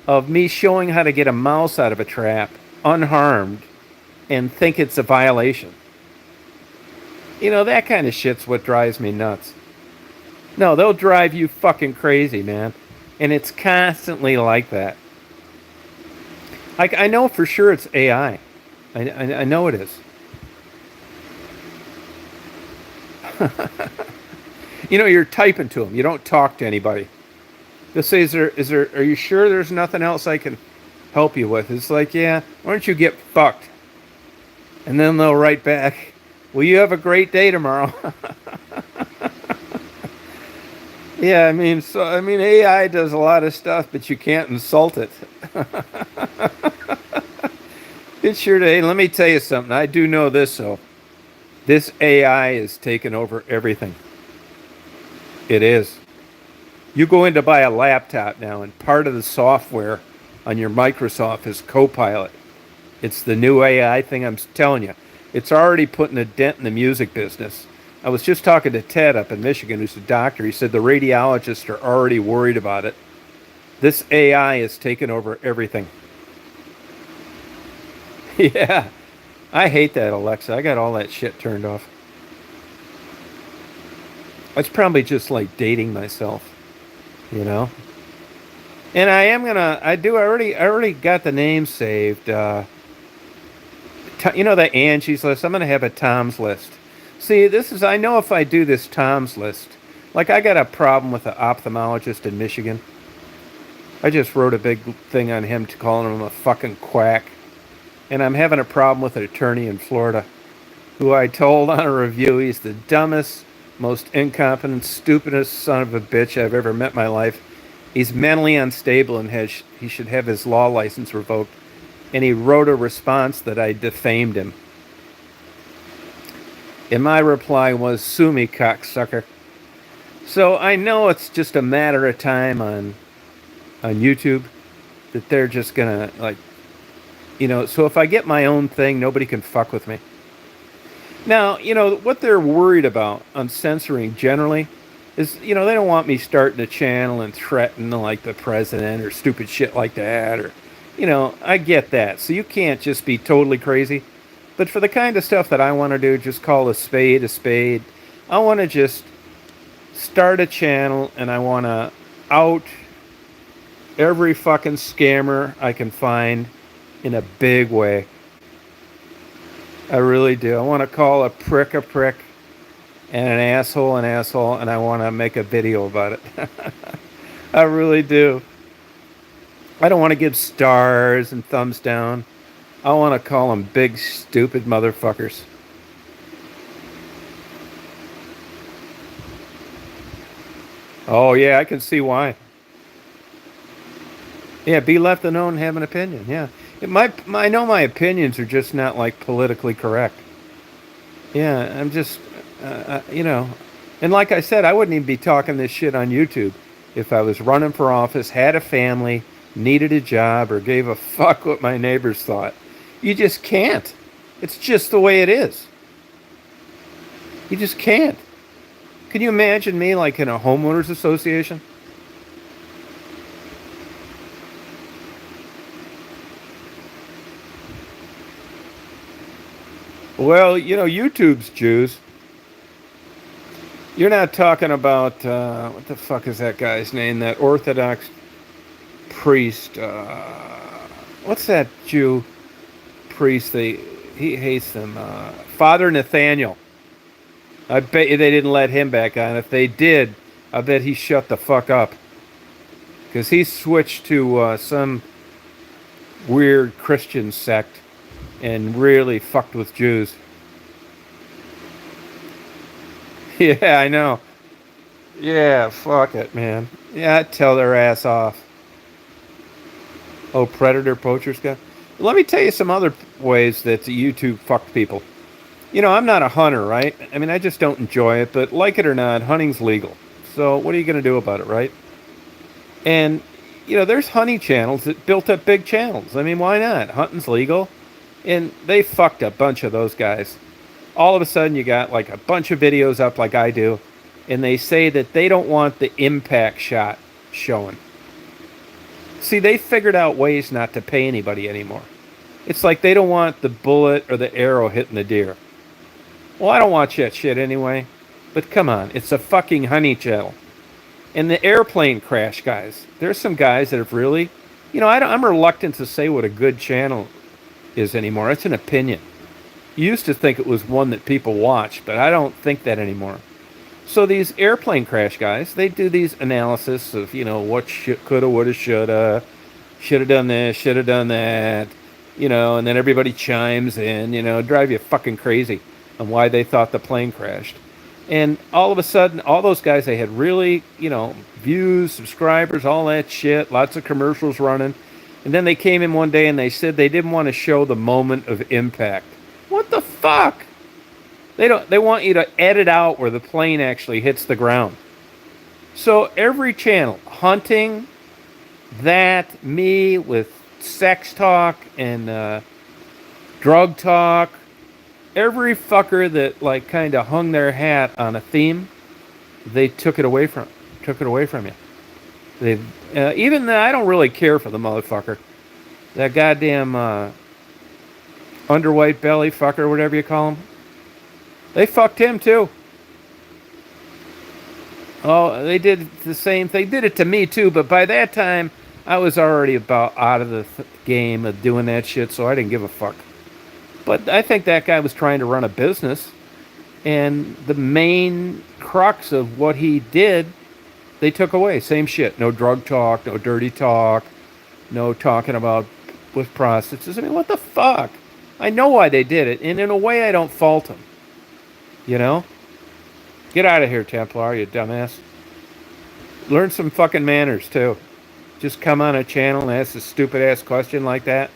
of me showing how to get a mouse out of a trap unharmed and think it's a violation? That kind of shit's what drives me nuts. No, they'll drive you fucking crazy, man. And it's constantly like that. I know for sure it's AI. I know it is. You're typing to them. You don't talk to anybody. They'll say, are you sure there's nothing else I can help you with? It's like, yeah, why don't you get fucked? And then they'll write back, well, you have a great day tomorrow. Yeah, I mean, AI does a lot of stuff, but you can't insult it. It's your day. Let me tell you something. I do know this, though. This AI is taking over everything. It is. You go in to buy a laptop now, and part of the software on your Microsoft is Copilot. It's the new AI thing I'm telling you. It's already putting a dent in the music business. I was just talking to Ted up in Michigan, who's a doctor. He said the radiologists are already worried about it. This AI is taking over everything. Yeah, I hate that, Alexa. I got all that shit turned off. It's probably just like dating myself, you know. And I am gonna. I already got the name saved. You know the Angie's list. I'm gonna have a Tom's list. See, this is. I know if I do this Tom's list, like I got a problem with the ophthalmologist in Michigan. I just wrote a big thing on him to calling him a fucking quack, and I'm having a problem with an attorney in Florida, who I told on a review he's the dumbest, most incompetent, stupidest son of a bitch I've ever met in my life. He's mentally unstable and he should have his law license revoked. And he wrote a response that I defamed him. And my reply was, "Sue me, cocksucker." So I know it's just a matter of time on YouTube that they're just gonna like, so if I get my own thing, nobody can fuck with me. Now, what they're worried about on censoring generally is, they don't want me starting a channel and threaten like the president or stupid shit like that, or, I get that. So you can't just be totally crazy. But for the kind of stuff that I want to do, just call a spade a spade. I want to just start a channel and I want to out every fucking scammer I can find in a big way. I really do. I want to call a prick and an asshole, and I want to make a video about it. I really do. I don't want to give stars and thumbs down. I want to call them big, stupid motherfuckers. Oh, yeah, I can see why. Yeah, be left alone and have an opinion. Yeah. I know my opinions are just not like politically correct. Yeah, I'm just, and like I said, I wouldn't even be talking this shit on YouTube if I was running for office, had a family, needed a job, or gave a fuck what my neighbors thought. You just can't. It's just the way it is. You just can't. Can you imagine me like in a homeowners association? Well, YouTube's Jews. You're not talking about, what the fuck is that guy's name? That Orthodox priest. What's that Jew priest? He hates them. Father Nathaniel. I bet you they didn't let him back on. If they did, I bet he shut the fuck up. Because he switched to some weird Christian sect and really fucked with Jews. Yeah, I know. Yeah, fuck it, man. Yeah, tell their ass off. Oh, predator poachers guy. Let me tell you some other ways that YouTube fucked people. I'm not a hunter, right? I mean, I just don't enjoy it, but like it or not, hunting's legal. So what are you going to do about it, right? And, there's hunting channels that built up big channels. I mean, why not? Hunting's legal. And they fucked a bunch of those guys. All of a sudden, you got like a bunch of videos up like I do, and they say that they don't want the impact shot showing. See, they figured out ways not to pay anybody anymore. It's like they don't want the bullet or the arrow hitting the deer. Well, I don't watch that shit anyway. But come on, it's a fucking honey channel. And the airplane crash guys, there's some guys that have really, I'm reluctant to say what a good channel is anymore. It's an opinion. You used to think it was one that people watch, but I don't think that anymore. So these airplane crash guys, they do these analysis of, what coulda, woulda, shoulda have done this, should have done that, and then everybody chimes in, drive you fucking crazy on why they thought the plane crashed. And all of a sudden, all those guys, they had really, views, subscribers, all that shit, lots of commercials running. And then they came in one day and they said they didn't want to show the moment of impact. What the fuck? They want you to edit out where the plane actually hits the ground. So every channel, hunting, that, me with sex talk and drug talk, every fucker that like kind of hung their hat on a theme, they took it away from you. They even though I don't really care for the motherfucker, that goddamn underwhite belly fucker, whatever you call him. They fucked him too. Oh, they did the same thing. They did it to me too, but by that time I was already about out of the game of doing that shit, so I didn't give a fuck. But I think that guy was trying to run a business, and the main crux of what he did, they took away. Same shit. No drug talk, no dirty talk, no talking about with prostitutes. I mean, what the fuck? I know why they did it, and in a way, I don't fault them. You know? Get out of here, Templar, you dumbass. Learn some fucking manners, too. Just come on a channel and ask a stupid ass question like that.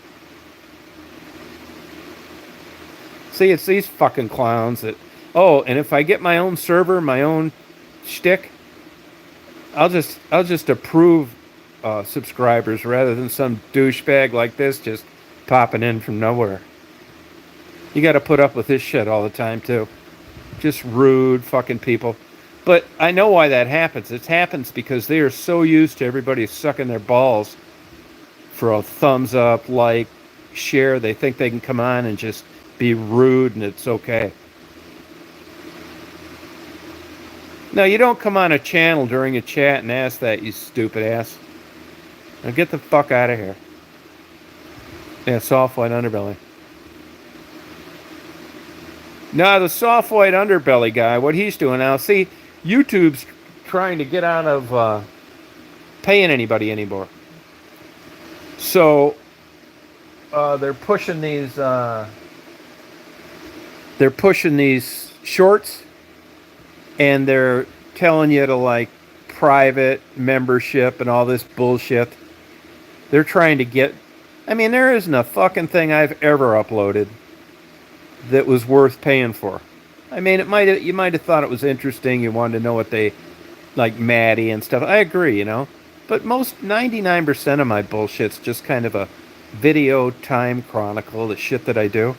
See, it's these fucking clowns that. Oh, and if I get my own server, my own shtick, I'll just approve subscribers rather than some douchebag like this just popping in from nowhere. You got to put up with this shit all the time too. Just rude fucking people. But I know why that happens. It happens because they are so used to everybody sucking their balls for a thumbs up, like, share. They think they can come on and just be rude and it's okay. No, you don't come on a channel during a chat and ask that, you stupid ass. Now get the fuck out of here. Yeah, soft white underbelly. No, the soft white underbelly guy, what he's doing now, see, YouTube's trying to get out of paying anybody anymore. So they're pushing these shorts, and they're telling you to like private membership and all this bullshit. They're trying to get. I mean, there isn't a fucking thing I've ever uploaded that was worth paying for. I mean, you might have thought it was interesting. You wanted to know what they like, Maddie and stuff. I agree, you know, but 99% of my bullshit's just kind of a video time chronicle, the shit that I do.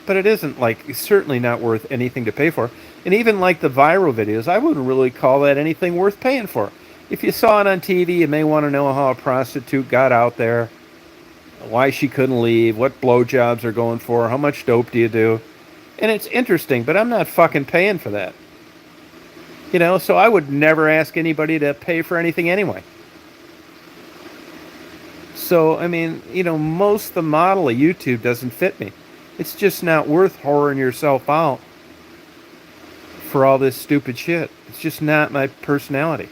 But it isn't like, it's certainly not worth anything to pay for. And even like the viral videos, I wouldn't really call that anything worth paying for. If you saw it on TV, you may want to know how a prostitute got out there, why she couldn't leave, what blowjobs are going for, how much dope do you do. And it's interesting, but I'm not fucking paying for that. You know, so I would never ask anybody to pay for anything anyway. So, I mean, you know, most of the model of YouTube doesn't fit me. It's just not worth whoring yourself out for all this stupid shit. It's just not my personality.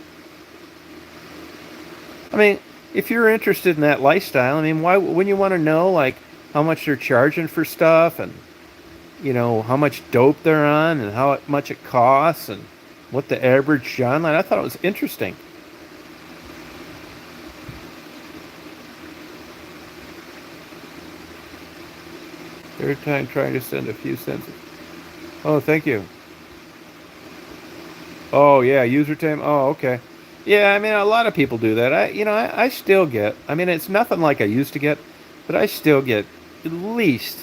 I mean, if you're interested in that lifestyle, I mean, why wouldn't you want to know, like, how much they're charging for stuff and, you know, how much dope they're on and how much it costs and what the average genre? I thought it was interesting. Third time trying to send a few cents. Oh, thank you. Oh, yeah, user time. Oh, okay. Yeah, I mean, a lot of people do that. I still get. I mean, it's nothing like I used to get, but I still get at least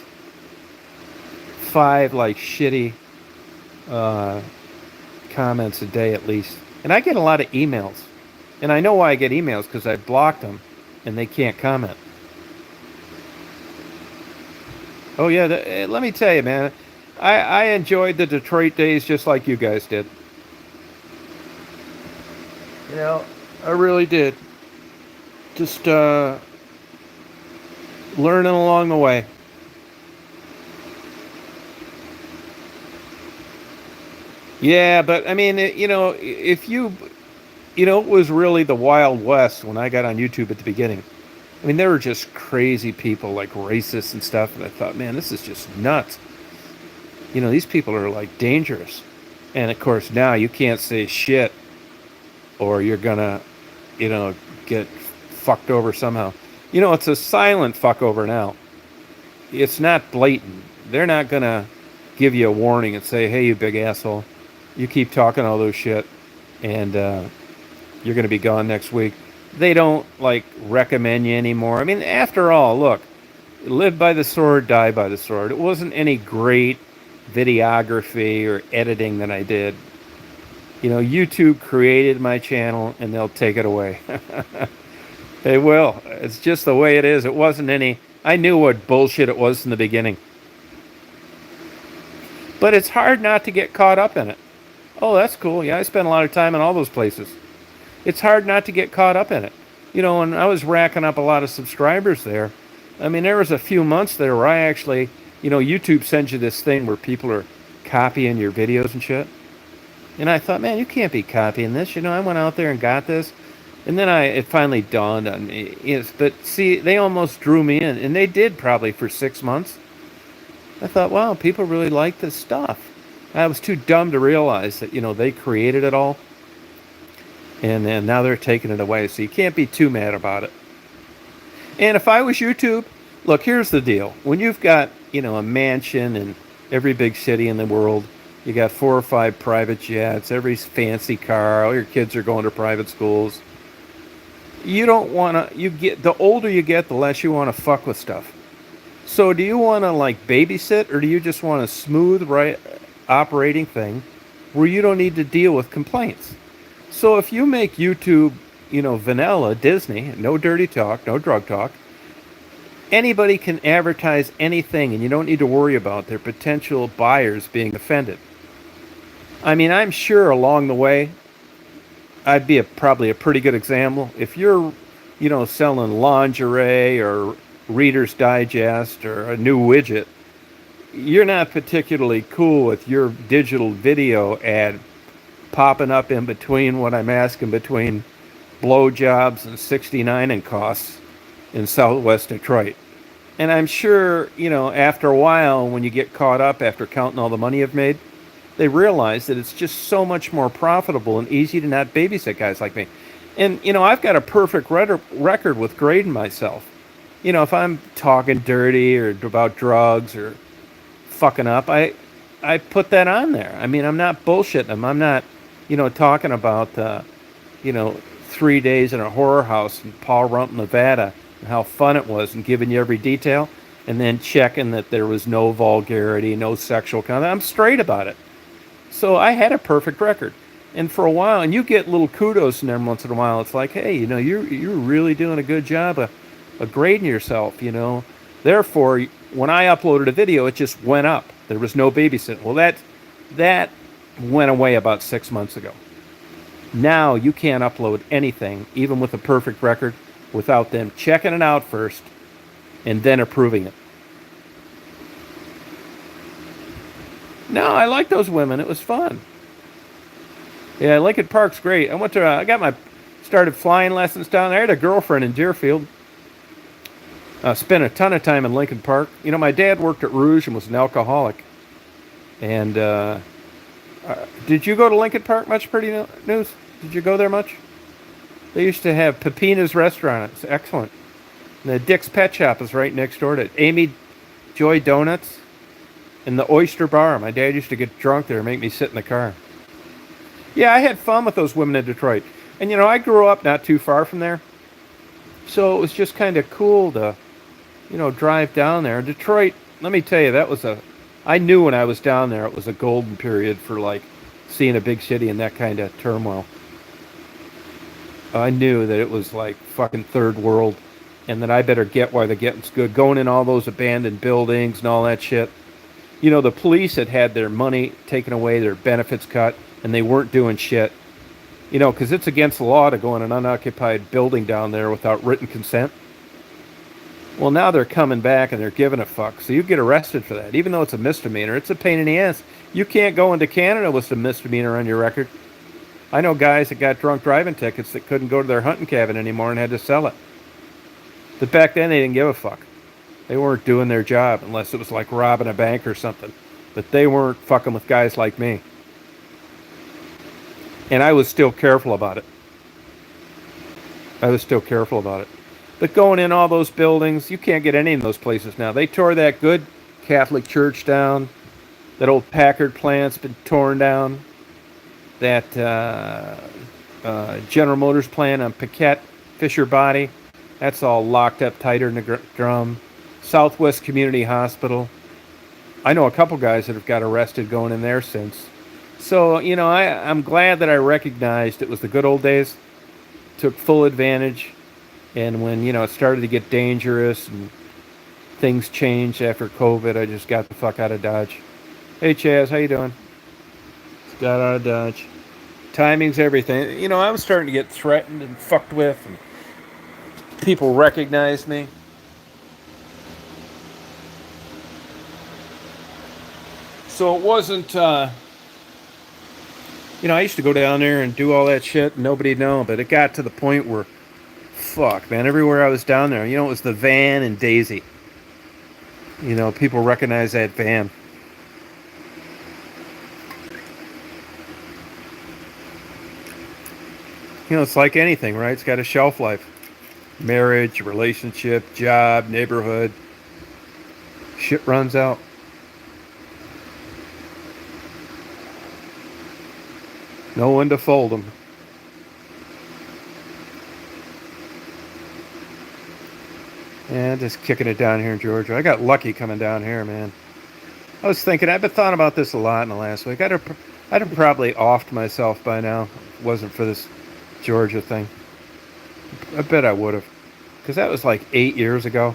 5 like shitty comments a day at least. And I get a lot of emails. And I know why I get emails, because I blocked them and they can't comment. Oh, yeah, let me tell you, man. I enjoyed the Detroit days just like you guys did. You know, I really did. Just learning along the way. Yeah, but I mean, you know, if you, you know, it was really the Wild West when I got on YouTube at the beginning. I mean, there were just crazy people, like racists and stuff, and I thought, man, this is just nuts. You know, these people are like dangerous. And of course, now you can't say shit or you're gonna, you know, get fucked over somehow. You know, it's a silent fuck over now. It's not blatant. They're not gonna give you a warning and say, hey, you big asshole, you keep talking all those shit and you're gonna be gone next week. They don't like recommend you anymore. I mean, after all, look, live by the sword, die by the sword. It wasn't any great videography or editing that I did. YouTube created my channel and they'll take it away. They will. It's just the way it is. It wasn't any. I knew what bullshit it was in the beginning. But it's hard not to get caught up in it. Oh, that's cool. Yeah, I spent a lot of time in all those places. It's hard not to get caught up in it. When I was racking up a lot of subscribers there, I mean, there was a few months there where I actually, YouTube sends you this thing where people are copying your videos and shit. And I thought, man, you can't be copying this. I went out there and got this. And then it finally dawned on me. Yes, but see, they almost drew me in. And they did probably for 6 months. I thought, wow, people really like this stuff. I was too dumb to realize that, they created it all. And then now they're taking it away. So you can't be too mad about it. And if I was YouTube, look, here's the deal. When you've got, a mansion in every big city in the world, you got 4 or 5 private jets, every fancy car, all your kids are going to private schools. You don't want to, the older you get, the less you want to fuck with stuff. So do you want to babysit, or do you just want a smooth, right, operating thing where you don't need to deal with complaints? So if you make YouTube, vanilla, Disney, no dirty talk, no drug talk, anybody can advertise anything and you don't need to worry about their potential buyers being offended. I mean, I'm sure along the way, I'd be probably a pretty good example. If you're, selling lingerie or Reader's Digest or a new widget, you're not particularly cool with your digital video ad popping up in between what I'm asking between blowjobs and 69 in costs in Southwest Detroit. And I'm sure, after a while, when you get caught up after counting all the money you've made, they realize that it's just so much more profitable and easy to not babysit guys like me. And, I've got a perfect record with grading myself. If I'm talking dirty or about drugs or fucking up, I put that on there. I mean, I'm not bullshitting them. I'm not, talking about, 3 days in a horror house in Paul Rump, Nevada, and how fun it was, and giving you every detail, and then checking that there was no vulgarity, no sexual content. I'm straight about it. So I had a perfect record. And for a while, and you get little kudos in there once in a while. It's like, hey, you're really doing a good job of grading yourself, Therefore, when I uploaded a video, it just went up. There was no babysitting. Well, that went away about 6 months ago. Now you can't upload anything, even with a perfect record, without them checking it out first and then approving it. No, I like those women. It was fun. Yeah, Lincoln Park's great. I started flying lessons down there. I had a girlfriend in Deerfield. Spent a ton of time in Lincoln Park. My dad worked at Rouge and was an alcoholic. And did you go to Lincoln Park much, Pretty News? Did you go there much? They used to have Pepina's restaurant. It's excellent. And the Dick's Pet Shop is right next door to it. Amy Joy Donuts and the Oyster Bar. My dad used to get drunk there and make me sit in the car. Yeah, I had fun with those women in Detroit. And, I grew up not too far from there. So it was just kind of cool to, drive down there. Detroit, let me tell you, I knew when I was down there it was a golden period for, seeing a big city in that kind of turmoil. I knew that it was like fucking third world and that I better get while the getting's good. Going in all those abandoned buildings and all that shit. The police had their money taken away, their benefits cut, and they weren't doing shit. Because it's against the law to go in an unoccupied building down there without written consent. Well, now they're coming back and they're giving a fuck. So you get arrested for that. Even though it's a misdemeanor, it's a pain in the ass. You can't go into Canada with some misdemeanor on your record. I know guys that got drunk driving tickets that couldn't go to their hunting cabin anymore and had to sell it. But back then they didn't give a fuck. They weren't doing their job unless it was like robbing a bank or something. But they weren't fucking with guys like me. And I was still careful about it. But going in all those buildings, you can't get any of those places now. They tore that good Catholic church down. That old Packard plant's been torn down. That General Motors plant on Paquette, Fisher Body, that's all locked up tighter than a drum. Southwest Community Hospital. I know a couple guys that have got arrested going in there since. So, I'm glad that I recognized it was the good old days, took full advantage, and when, it started to get dangerous and things changed after COVID, I just got the fuck out of Dodge. Hey, Chaz, how you doing? Got out of Dodge. Timing's everything. I was starting to get threatened and fucked with, and people recognized me. So it wasn't, I used to go down there and do all that shit, and nobody'd know, but it got to the point where, fuck, man, everywhere I was down there, it was the van and Daisy. People recognize that van. It's like anything, right? It's got a shelf life. Marriage, relationship, job, neighborhood. Shit runs out. No one to fold them. Yeah, just kicking it down here in Georgia. I got lucky coming down here, man. I was thinking, I've been thought about this a lot in the last week. I'd have probably offed myself by now if it wasn't for this Georgia thing. I bet I would have. Because that was like 8 years ago.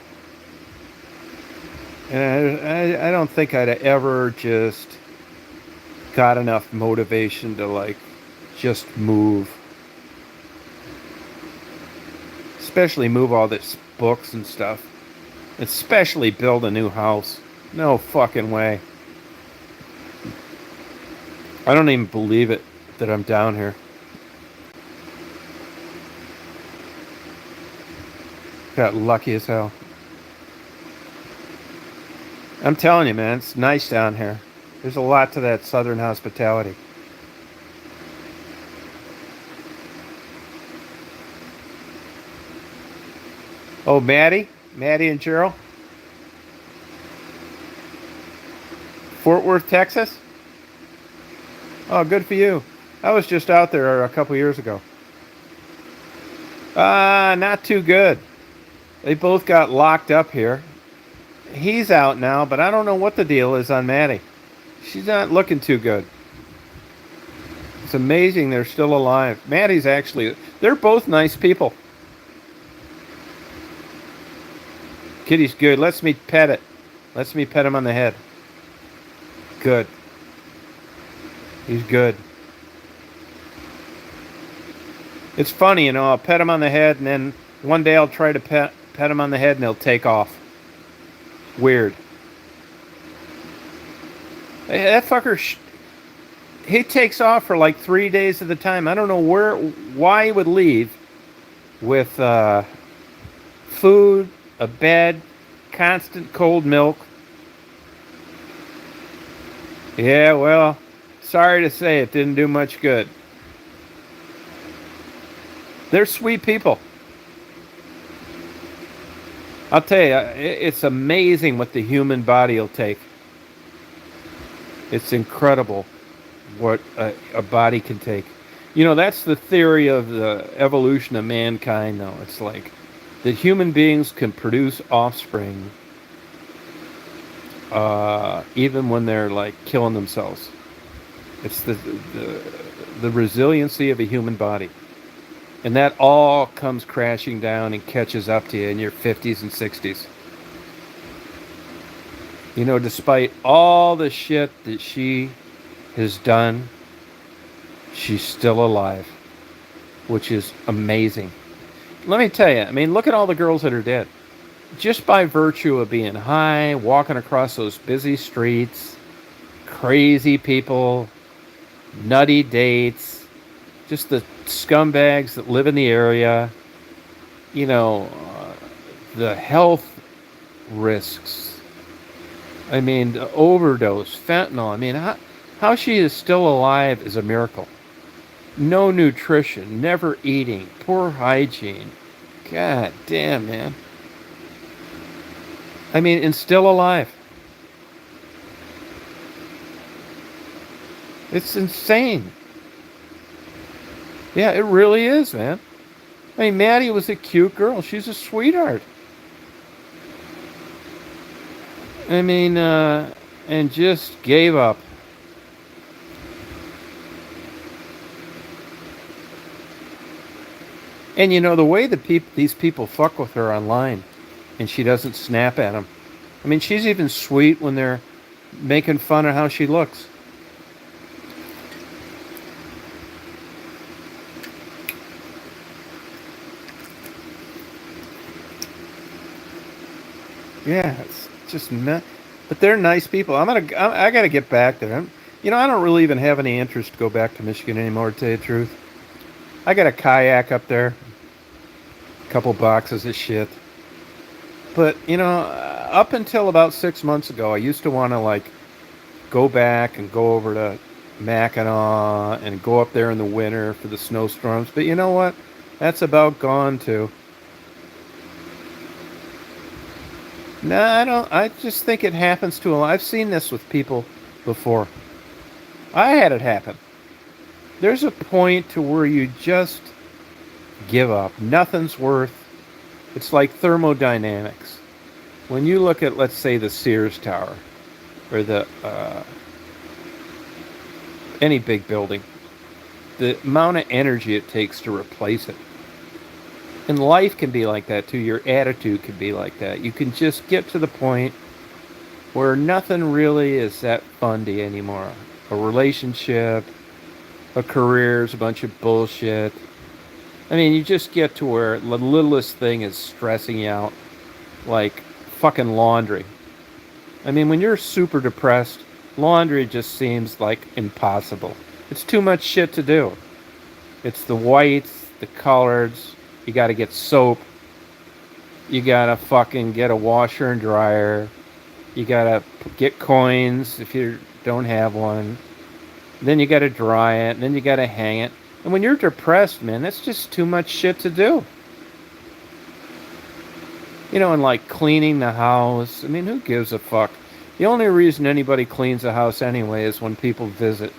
And I don't think I'd have ever just got enough motivation to just move. Especially move all this books and stuff. Especially build a new house. No fucking way. I don't even believe it that I'm down here. Got lucky as hell. I'm telling you, man, it's nice down here. There's a lot to that southern hospitality. Oh, Maddie and Gerald? Fort Worth, Texas? Oh, good for you. I was just out there a couple years ago. Not too good. They both got locked up here. He's out now, but I don't know what the deal is on Maddie. She's not looking too good. It's amazing they're still alive. They're both nice people. Kitty's good. Lets me pet it. Lets me pet him on the head. Good. He's good. It's funny, I'll pet him on the head, and then one day I'll try to pet him on the head, and he'll take off. Weird. That fucker, he takes off for like 3 days at a time. I don't know why he would leave with food, a bed, constant cold milk. Yeah, well, sorry to say it didn't do much good. They're sweet people. I'll tell you, it's amazing what the human body will take. It's incredible what a body can take. That's the theory of the evolution of mankind, though. It's like that human beings can produce offspring even when they're killing themselves. It's the resiliency of a human body. And that all comes crashing down and catches up to you in your 50s and 60s. Despite all the shit that she has done, she's still alive, which is amazing. Let me tell you, look at all the girls that are dead. Just by virtue of being high, walking across those busy streets, crazy people, nutty dates, just the scumbags that live in the area, the health risks. The overdose, fentanyl. How she is still alive is a miracle. No nutrition, never eating, poor hygiene. God damn, man. And still alive. It's insane. Yeah, it really is, man. Maddie was a cute girl. She's a sweetheart. and just gave up. And you know, the way these people fuck with her online and she doesn't snap at them. I mean, she's even sweet when they're making fun of how she looks. Yeah, it's just not. But they're nice people. I gotta get back there. I don't really even have any interest to go back to Michigan anymore, to tell you the truth. I got a kayak up there, a couple boxes of shit. But, up until about 6 months ago, I used to want to, like, go back and go over to Mackinac and go up there in the winter for the snowstorms. But you know what? That's about gone, too. No, I don't. I just think it happens to a lot. I've seen this with people before. I had it happen. There's a point to where you just give up. Nothing's worth. It's like thermodynamics. When you look at, let's say, the Sears Tower or the any big building, the amount of energy it takes to replace it. And life can be like that too. Your attitude can be like that. You can just get to the point where nothing really is that fun to you anymore. A relationship, a career is a bunch of bullshit. I mean, you just get to where the littlest thing is stressing you out, like fucking laundry. I mean, when you're super depressed, laundry just seems like impossible. It's too much shit to do. It's the whites, the colors. You got to get soap. You got to fucking get a washer and dryer. You got to get coins if you don't have one. Then you got to dry it. And then you got to hang it. And when you're depressed, man, that's just too much shit to do. And like cleaning the house. I mean, who gives a fuck? The only reason anybody cleans a house anyway is when people visit.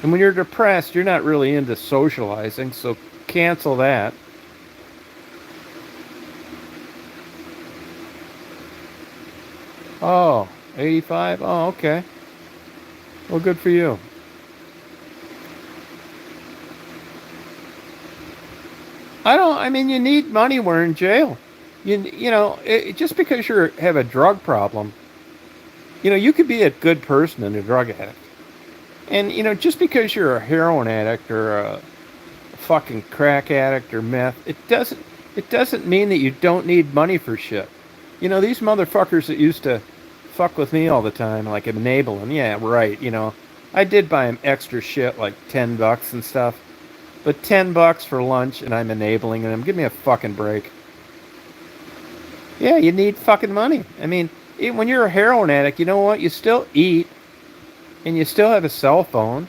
And when you're depressed, you're not really into socializing, so cancel that. Oh, 85? Oh, okay. Well, good for you. I mean, you need money. We're in jail. Just because you have a drug problem, you could be a good person and a drug addict. And, just because you're a heroin addict or a fucking crack addict or meth, it doesn't mean that you don't need money for shit. These motherfuckers that used to fuck with me all the time, like enable them. Yeah, right. I did buy them extra shit like $10 and stuff. But $10 for lunch and I'm enabling them. Give me a fucking break. Yeah, you need fucking money. I mean, when you're a heroin addict, you know what? You still eat and you still have a cell phone.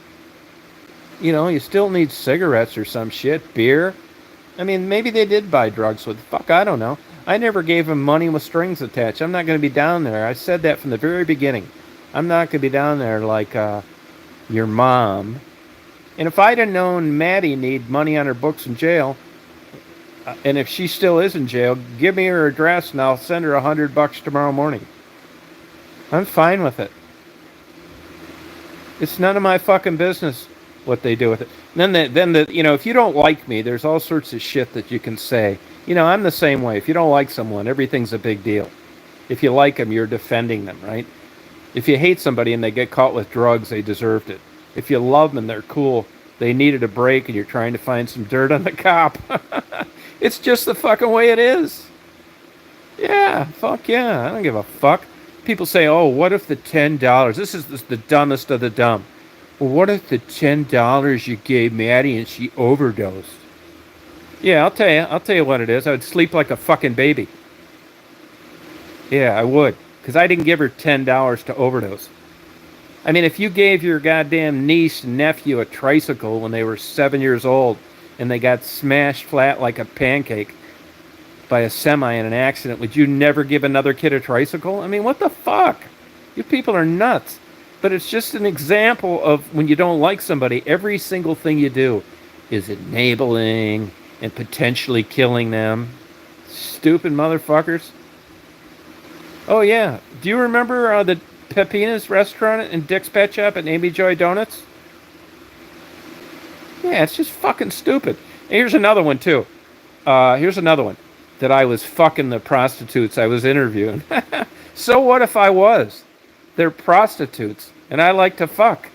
You still need cigarettes or some shit, beer. I mean, maybe they did buy drugs with, fuck, I don't know. I never gave them money with strings attached. I'm not going to be down there. I said that from the very beginning. I'm not going to be down there like your mom. And if I'd have known Maddie need money on her books in jail, and if she still is in jail, give me her address and I'll send her $100 tomorrow morning. I'm fine with it. It's none of my fucking business what they do with it. And then if you don't like me, there's all sorts of shit that you can say. I'm the same way. If you don't like someone, everything's a big deal. If you like them, you're defending them, right? If you hate somebody and they get caught with drugs, they deserved it. If you love them and they're cool, they needed a break and you're trying to find some dirt on the cop. It's just the fucking way it is. Yeah, fuck yeah. I don't give a fuck. People say, oh, what if the $10, this is the dumbest of the dumb. Well, what if the $10 you gave Maddie and she overdosed? Yeah, I'll tell you what it is. I would sleep like a fucking baby. Yeah, I would. Because I didn't give her $10 to overdose. I mean, if you gave your goddamn niece and nephew a tricycle when they were 7 years old and they got smashed flat like a pancake by a semi in an accident, would you never give another kid a tricycle? I mean, what the fuck? You people are nuts. But it's just an example of when you don't like somebody, every single thing you do is enabling and potentially killing them. Stupid motherfuckers. Oh yeah. Do you remember the Pepina's restaurant and Dick's Pet Shop and Amy Joy Donuts? Yeah, it's just fucking stupid. And here's another one too. Here's another one that I was fucking the prostitutes I was interviewing. So what if I was? They're prostitutes, and I like to fuck.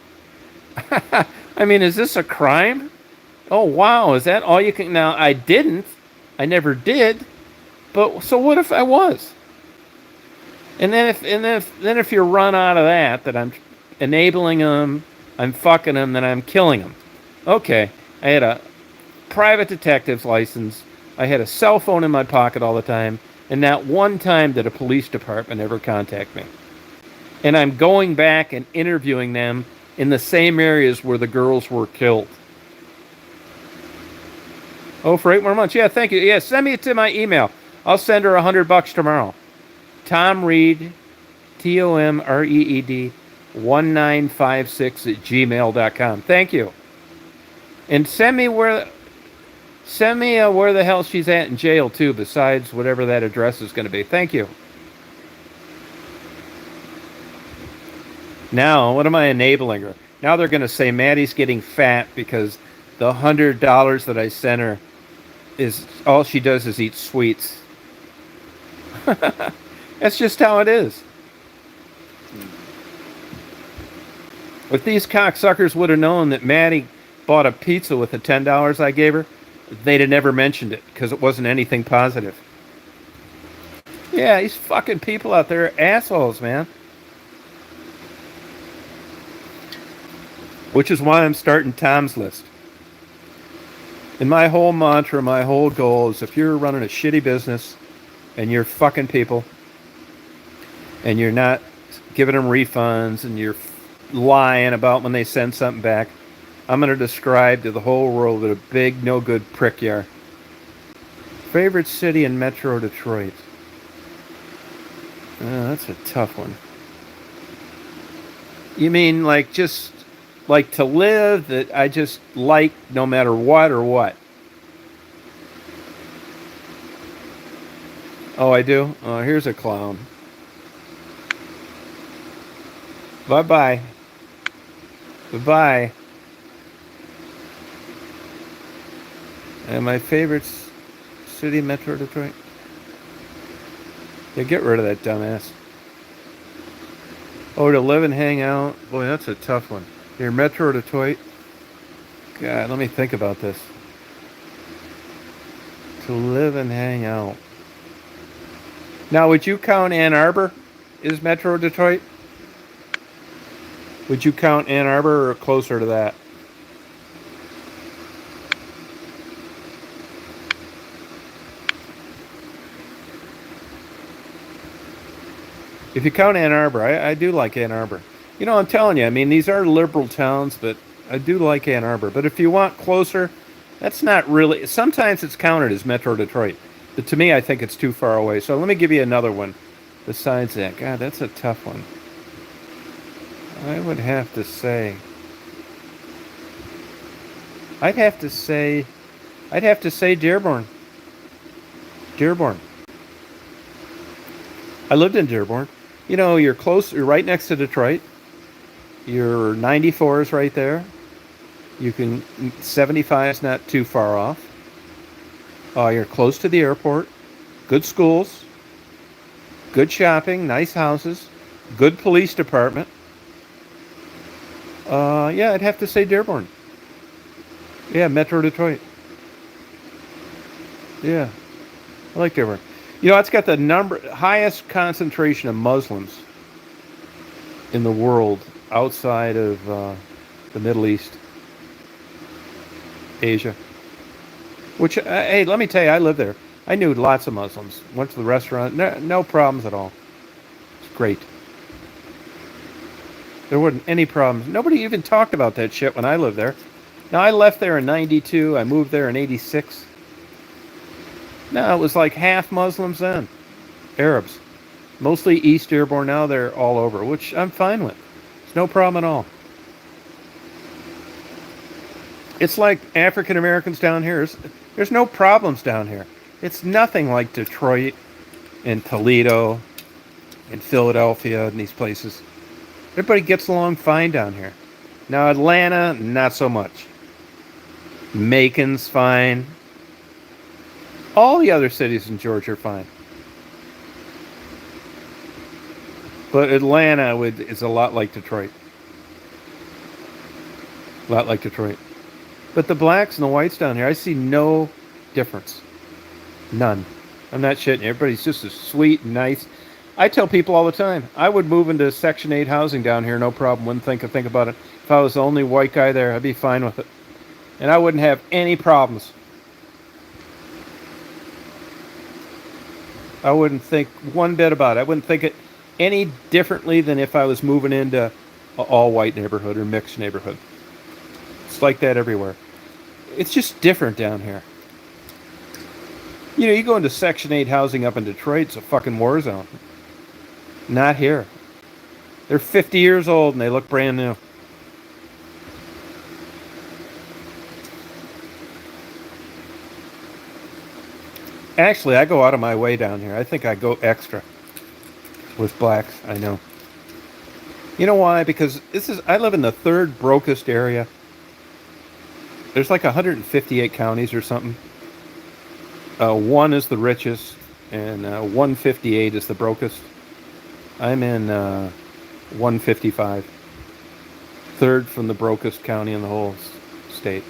I mean, is this a crime? Oh wow, is that all you can? Now I didn't. I never did. But so what if I was? And then if you're run out of that I'm enabling them, I'm fucking them, then I'm killing them. Okay, I had a private detective's license. I had a cell phone in my pocket all the time, and not one time did a police department ever contact me. And I'm going back and interviewing them in the same areas where the girls were killed. Oh, for 8 more months. Yeah, thank you. Yeah, send me it to my email. I'll send her $100 tomorrow. Tom Reed, TOMREED 1956 at gmail.com. Thank you. And send me where the hell she's at in jail too, besides whatever that address is going to be. Thank you. Now, what am I enabling her? Now they're going to say Maddie's getting fat because the $100 that I sent her is all she does is eat sweets. That's just how it is. If these cocksuckers would have known that Maddie bought a pizza with the $10 I gave her, they'd have never mentioned it because it wasn't anything positive. Yeah, these fucking people out there are assholes, man. Which is why I'm starting Tom's list. And my whole mantra, my whole goal is if you're running a shitty business and you're fucking people and you're not giving them refunds and you're lying about when they send something back, I'm going to describe to the whole world what a big, no good prick you are. Favorite city in Metro Detroit? That's a tough one. You mean like just like to live that I just like no matter what or what? Oh, I do? Oh, here's a clown. Bye-bye. Bye-bye. And my favorite city, Metro Detroit? Yeah, get rid of that dumbass. Oh, to live and hang out? Boy, that's a tough one. Here, Metro Detroit? God, let me think about this. To live and hang out. Now, would you count Ann Arbor? Is Metro Detroit? Would you count Ann Arbor or closer to that? If you count Ann Arbor, I do like Ann Arbor. You know, I'm telling you, I mean, these are liberal towns, but I do like Ann Arbor. But if you want closer, that's not really. Sometimes it's counted as Metro Detroit. But to me, I think it's too far away. So let me give you another one besides that. God, that's a tough one. I would have to say. I'd have to say Dearborn. Dearborn. I lived in Dearborn. You know, you're close. You're right next to Detroit. Your 94 is right there. You can 75 is not too far off. You're close to the airport. Good schools. Good shopping. Nice houses. Good police department. Yeah, I'd have to say Dearborn. Yeah, Metro Detroit. Yeah, I like Dearborn. You know, it's got the highest concentration of Muslims in the world outside of the Middle East, Asia. Which, hey, let me tell you, I lived there. I knew lots of Muslims. Went to the restaurant, no problems at all. It's great. There wasn't any problems. Nobody even talked about that shit when I lived there. Now, I left there in 92. I moved there in 86. No, it was like half Muslims then. Arabs. Mostly East Dearborn. Now they're all over, which I'm fine with. It's no problem at all. It's like African Americans down here. There's no problems down here. It's nothing like Detroit and Toledo and Philadelphia and these places. Everybody gets along fine down here. Now Atlanta, not so much. Macon's fine. All the other cities in Georgia are fine. But Atlanta is a lot like Detroit. A lot like Detroit. But the blacks and the whites down here, I see no difference. None. I'm not shitting. Everybody's just as sweet and nice. I tell people all the time, I would move into Section 8 housing down here, no problem. Wouldn't think about it. If I was the only white guy there, I'd be fine with it. And I wouldn't have any problems. I wouldn't think one bit about it. I wouldn't think it any differently than if I was moving into an all-white neighborhood or mixed neighborhood. It's like that everywhere. It's just different down here. You know, you go into Section 8 housing up in Detroit, it's a fucking war zone. Not here. They're 50 years old and they look brand new. Actually, I go out of my way down here. I think I go extra with blacks, I know. You know why? Because I live in the third brokest area. There's like 158 counties or something. One is the richest, and 158 is the brokest. I'm in 155. Third from the brokest county in the whole state.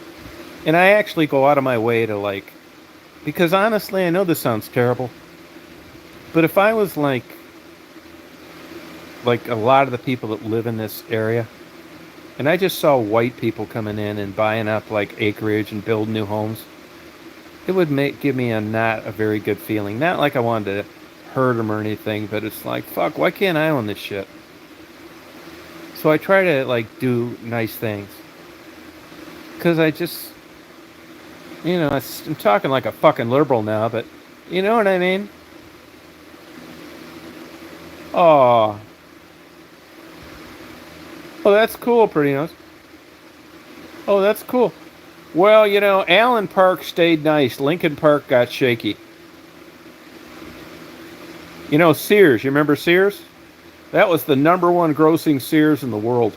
And I actually go out of my way to because honestly, I know this sounds terrible, but if I was like a lot of the people that live in this area, and I just saw white people coming in and buying up like acreage and building new homes, it would give me not a very good feeling. Not like I wanted to hurt them or anything, but it's like, fuck, why can't I own this shit? So I try to do nice things. Because I just, I'm talking like a fucking liberal now, but you know what I mean? Oh, that's cool, pretty nice. Oh, that's cool. Well, Allen Park stayed nice. Lincoln Park got shaky. Sears. You remember Sears? That was the number one grossing Sears in the world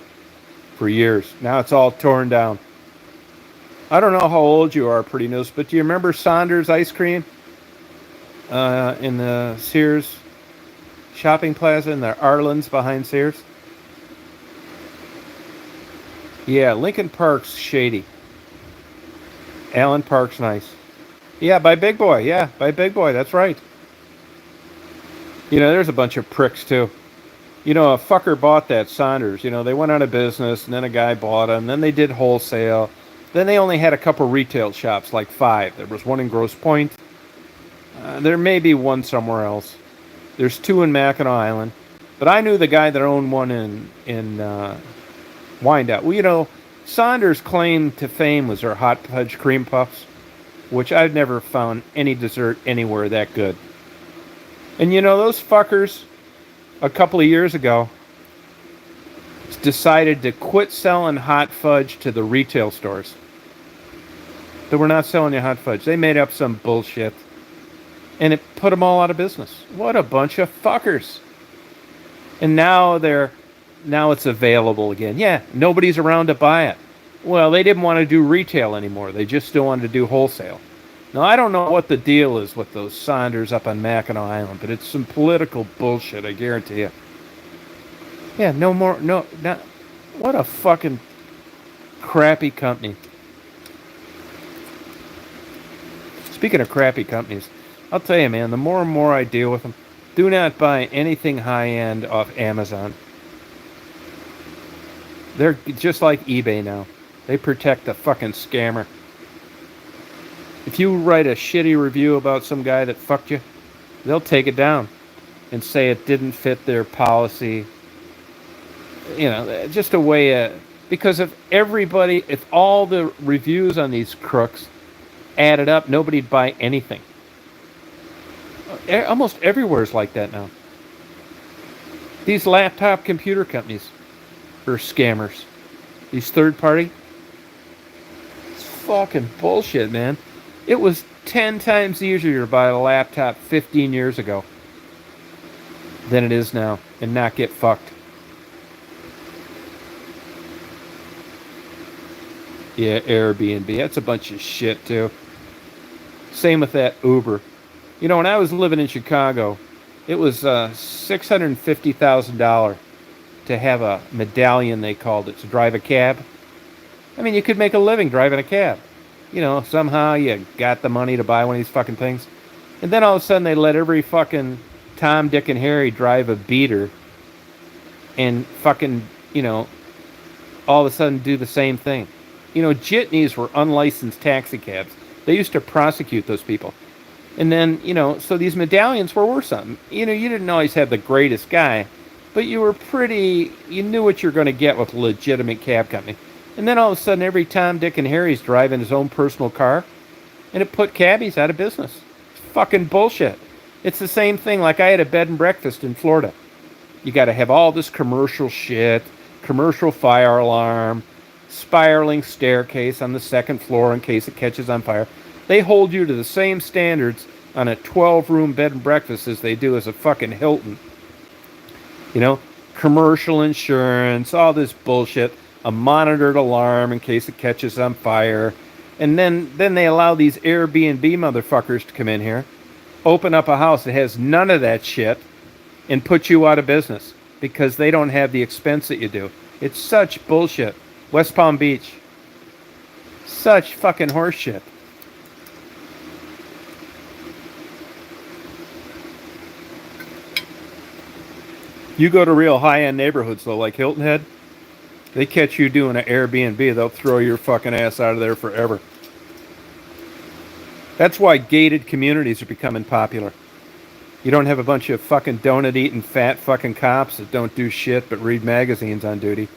for years. Now it's all torn down. I don't know how old you are, pretty nose, but do you remember Saunders Ice Cream in the Sears shopping plaza in the Arlen's behind Sears? Yeah, Lincoln Park's shady. Allen Park's nice. Yeah, by Big Boy. Yeah, by Big Boy. That's right. There's a bunch of pricks, too. A fucker bought that Saunders. They went out of business, and then a guy bought them. Then they did wholesale. Then they only had a couple retail shops, like 5. There was one in Grosse Pointe. There may be one somewhere else. There's 2 in Mackinac Island. But I knew the guy that owned one in Wyandotte. Well, Saunders' claim to fame was her hot fudge cream puffs, which I've never found any dessert anywhere that good. And those fuckers, a couple of years ago, decided to quit selling hot fudge to the retail stores. They were not selling you hot fudge. They made up some bullshit. And it put them all out of business. What a bunch of fuckers. And now it's available again. Yeah, nobody's around to buy it. Well, they didn't want to do retail anymore. They just still wanted to do wholesale. Now, I don't know what the deal is with those Saunders up on Mackinac Island, but it's some political bullshit, I guarantee you. Yeah, what a fucking crappy company. Speaking of crappy companies, I'll tell you, man, the more and more I deal with them, do not buy anything high-end off Amazon. They're just like eBay now. They protect the fucking scammer. If you write a shitty review about some guy that fucked you, they'll take it down and say it didn't fit their policy. Just a way because if all the reviews on these crooks added up, nobody'd buy anything. Almost everywhere is like that now. These laptop computer companies are scammers. These third party. It's fucking bullshit, man. It was 10 times easier to buy a laptop 15 years ago than it is now and not get fucked. Yeah, Airbnb. That's a bunch of shit, too. Same with that Uber. You know, when I was living in Chicago, it was $650,000 to have a medallion, they called it, to drive a cab. I mean, you could make a living driving a cab. You know, somehow you got the money to buy one of these fucking things. And then all of a sudden they let every fucking Tom, Dick, and Harry drive a beater and fucking, you know, all of a sudden do the same thing. You know, jitneys were unlicensed taxi cabs. They used to prosecute those people. And then, you know, so these medallions were worth something. You know, you didn't always have the greatest guy, but you were pretty, you knew what you're going to get with a legitimate cab company. And then all of a sudden, every Tom, Dick, and Harry's driving his own personal car, and it put cabbies out of business. It's fucking bullshit. It's the same thing like I had a bed and breakfast in Florida. You got to have all this commercial shit, commercial fire alarm, spiraling staircase on the second floor in case it catches on fire. They hold you to the same standards on a 12-room bed and breakfast as they do as a fucking Hilton. You know, commercial insurance, all this bullshit, a monitored alarm in case it catches on fire. And then they allow these Airbnb motherfuckers to come in here, open up a house that has none of that shit, and put you out of business because they don't have the expense that you do. It's such bullshit. West Palm Beach. Such fucking horseshit. You go to real high-end neighborhoods, though, like Hilton Head, they catch you doing an Airbnb, they'll throw your fucking ass out of there forever. That's why gated communities are becoming popular. You don't have a bunch of fucking donut-eating fat fucking cops that don't do shit but read magazines on duty.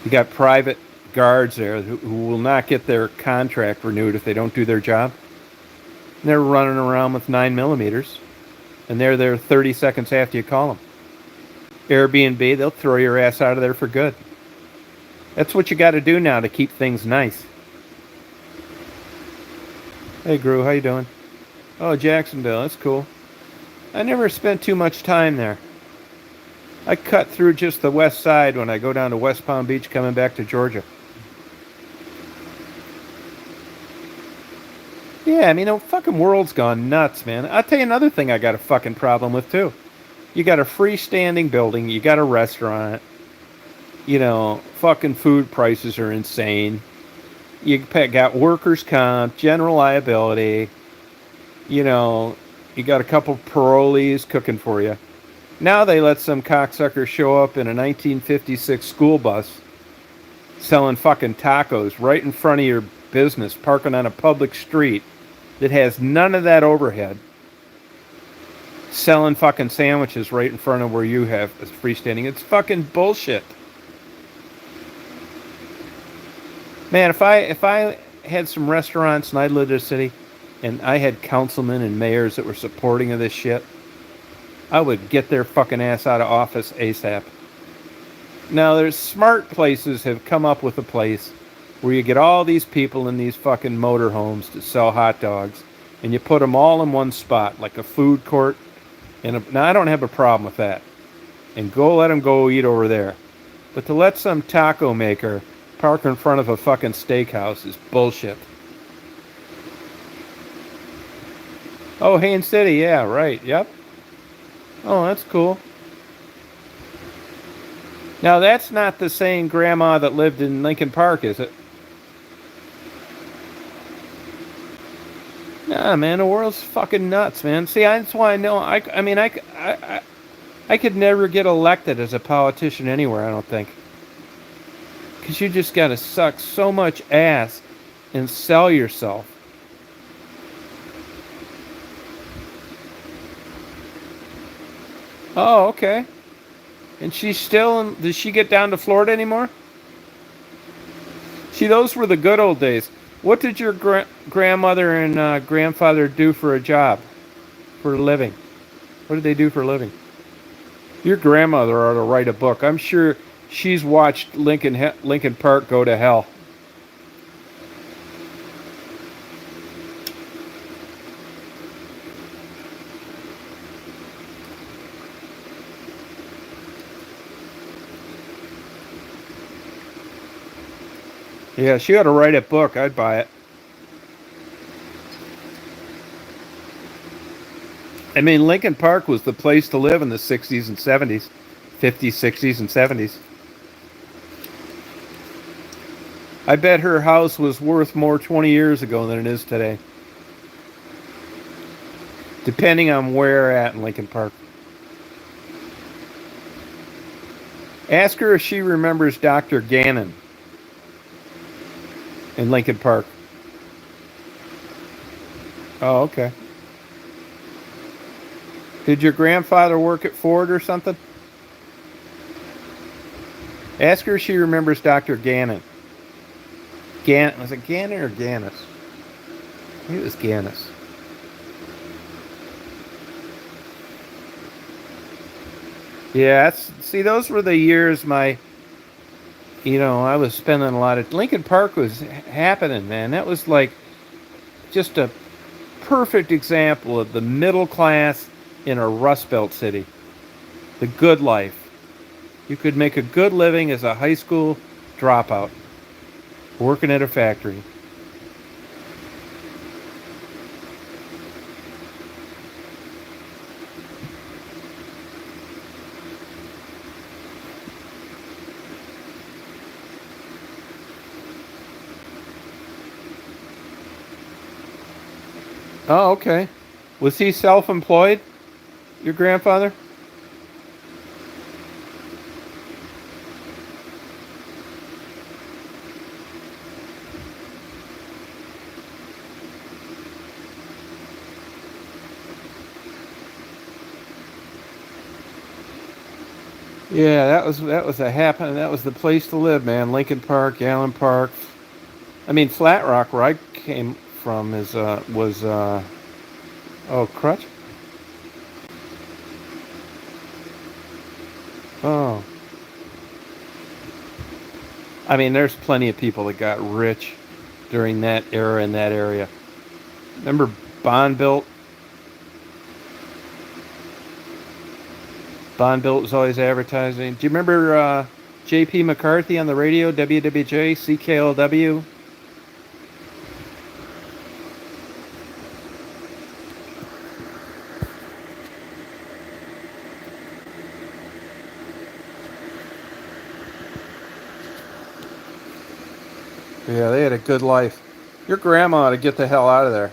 You got private guards there who will not get their contract renewed if they don't do their job. And they're running around with 9mm, and they're there 30 seconds after you call them. Airbnb, they'll throw your ass out of there for good. That's what you got to do now to keep things nice. Hey, Gru, how you doing? Oh, Jacksonville, that's cool. I never spent too much time there. I cut through just the west side when I go down to West Palm Beach coming back to Georgia. Yeah, I mean, the fucking world's gone nuts, man. I'll tell you another thing I got a fucking problem with, too. You got a freestanding building, you got a restaurant, you know, fucking food prices are insane. You got workers' comp, general liability, you know, you got a couple parolees cooking for you. Now they let some cocksucker show up in a 1956 school bus selling fucking tacos right in front of your business, parking on a public street that has none of that overhead. Selling fucking sandwiches right in front of where you have freestanding. It's fucking bullshit. Man, if I had some restaurants and I lived in a city and I had councilmen and mayors that were supporting of this shit, I would get their fucking ass out of office ASAP. Now, there's smart places have come up with a place where you get all these people in these fucking motorhomes to sell hot dogs, and you put them all in one spot, like a food court. Now, I don't have a problem with that. And go let them go eat over there. But to let some taco maker park in front of a fucking steakhouse is bullshit. Oh, Haines City, yeah, right, yep. Oh, that's cool. Now, that's not the same grandma that lived in Lincoln Park, is it? Nah, man, the world's fucking nuts, man. See, that's why I know. I could never get elected as a politician anywhere, I don't think. Because you just got to suck so much ass and sell yourself. Oh, okay. And she's still does she get down to Florida anymore? See, those were the good old days. What did your grandmother and grandfather do for a job? For a living? What did they do for a living? Your grandmother ought to write a book. I'm sure she's watched Lincoln Park go to hell. Yeah, she ought to write a book. I'd buy it. I mean, Lincoln Park was the place to live in the 60s and 70s, 50s, 60s, and 70s. I bet her house was worth more 20 years ago than it is today, depending on where at in Lincoln Park. Ask her if she remembers Dr. Gannon in Lincoln Park. Oh, okay. Did your grandfather work at Ford or something? Ask her if she remembers Dr. Gannon. Was it Gannon or Gannis? I think it was Gannis. Yeah, see, those were the years I was spending a lot of. Lincoln Park was happening, man. That was like just a perfect example of the middle class in a Rust Belt city. The good life. You could make a good living as a high school dropout, working at a factory. Oh, okay. Was he self-employed, your grandfather? Yeah, that was the place to live, man. Lincoln Park, Allen Park. I mean, Flat Rock, where I came from, was Crutch. Oh, I mean, there's plenty of people that got rich during that era in that area. Remember Bond built? Bond built was always advertising. Do you remember J.P. McCarthy on the radio, WWJ, CKLW? Yeah, they had a good life. Your grandma ought to get the hell out of there.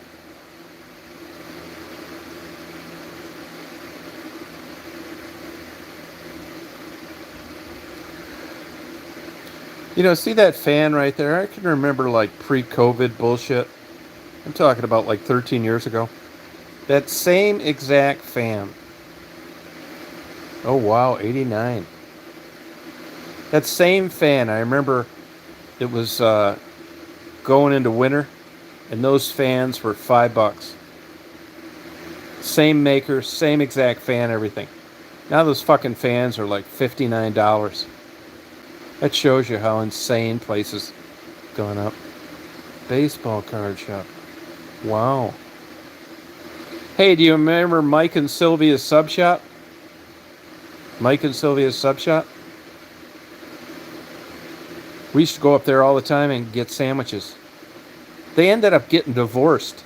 See that fan right there? I can remember like pre-COVID bullshit. I'm talking about like 13 years ago. That same exact fan. Oh wow, 89. That same fan, I remember it was going into winter, and those fans were $5. Same maker, same exact fan, everything. Now those fucking fans are like $59. That shows you how insane places going up. Baseball card shop. Wow. Hey, do you remember Mike and Sylvia's sub shop? Mike and Sylvia's sub shop? We used to go up there all the time and get sandwiches. They ended up getting divorced.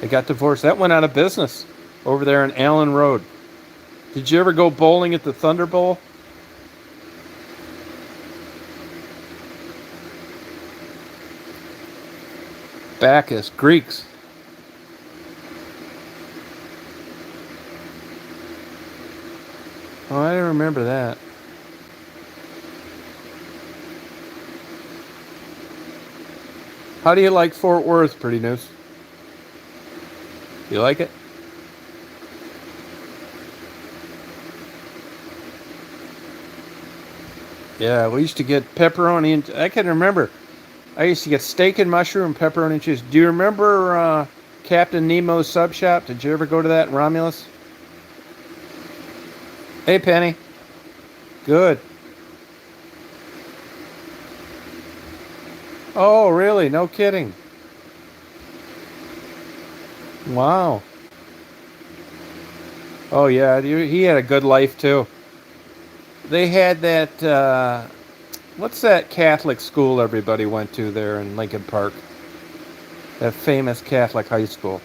They got divorced. That went out of business over there on Allen Road. Did you ever go bowling at the Thunder Bowl? Bacchus, Greeks. Oh, I didn't remember that. How do you like Fort Worth, Pretty News? You like it? Yeah, we used to get pepperoni and I can remember. I used to get steak and mushroom, pepperoni and cheese. Do you remember Captain Nemo's sub shop? Did you ever go to that in Romulus? Hey, Penny. Good. Oh, really? No kidding. Wow. Oh, yeah. He had a good life, too. They had that, what's that Catholic school everybody went to there in Lincoln Park? That famous Catholic high school.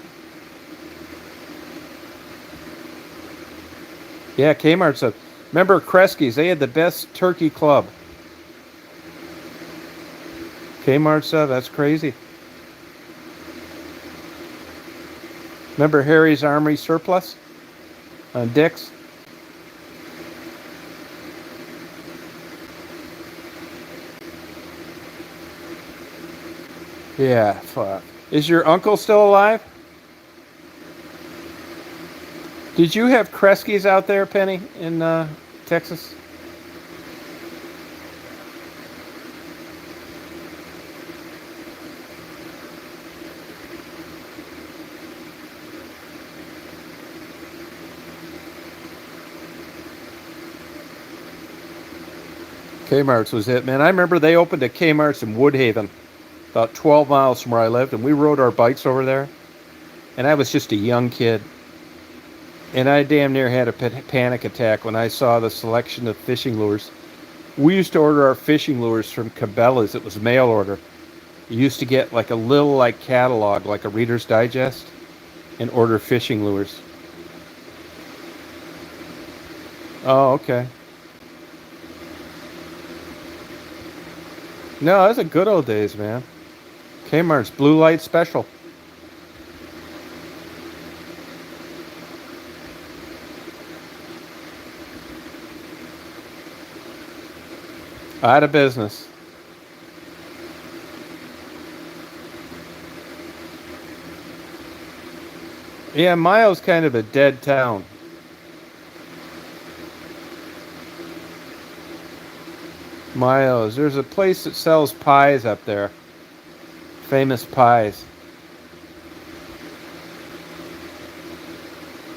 Yeah, Kmart's a. Remember Kresge's? They had the best turkey club. Kmart's, that's crazy. Remember Harry's Armory Surplus on Dick's? Yeah, fuck. Is your uncle still alive? Did you have Kresge's out there, Penny, in Texas? Kmart's was it, man. I remember they opened a Kmart's in Woodhaven, about 12 miles from where I lived, and we rode our bikes over there. And I was just a young kid. And I damn near had a panic attack when I saw the selection of fishing lures. We used to order our fishing lures from Cabela's. It was mail order. You used to get like a little like catalog, like a Reader's Digest, and order fishing lures. Oh, okay. No, those are good old days, man. Kmart's Blue Light Special. Out of business. Yeah, Mayo's kind of a dead town. Mayo's. There's a place that sells pies up there. Famous pies.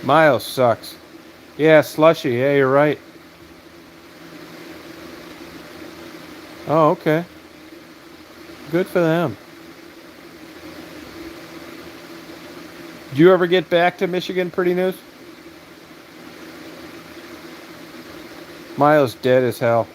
Mayo sucks. Yeah, slushy. Yeah, you're right. Oh, okay. Good for them. Did you ever get back to Michigan, Pretty News? Mayo's dead as hell.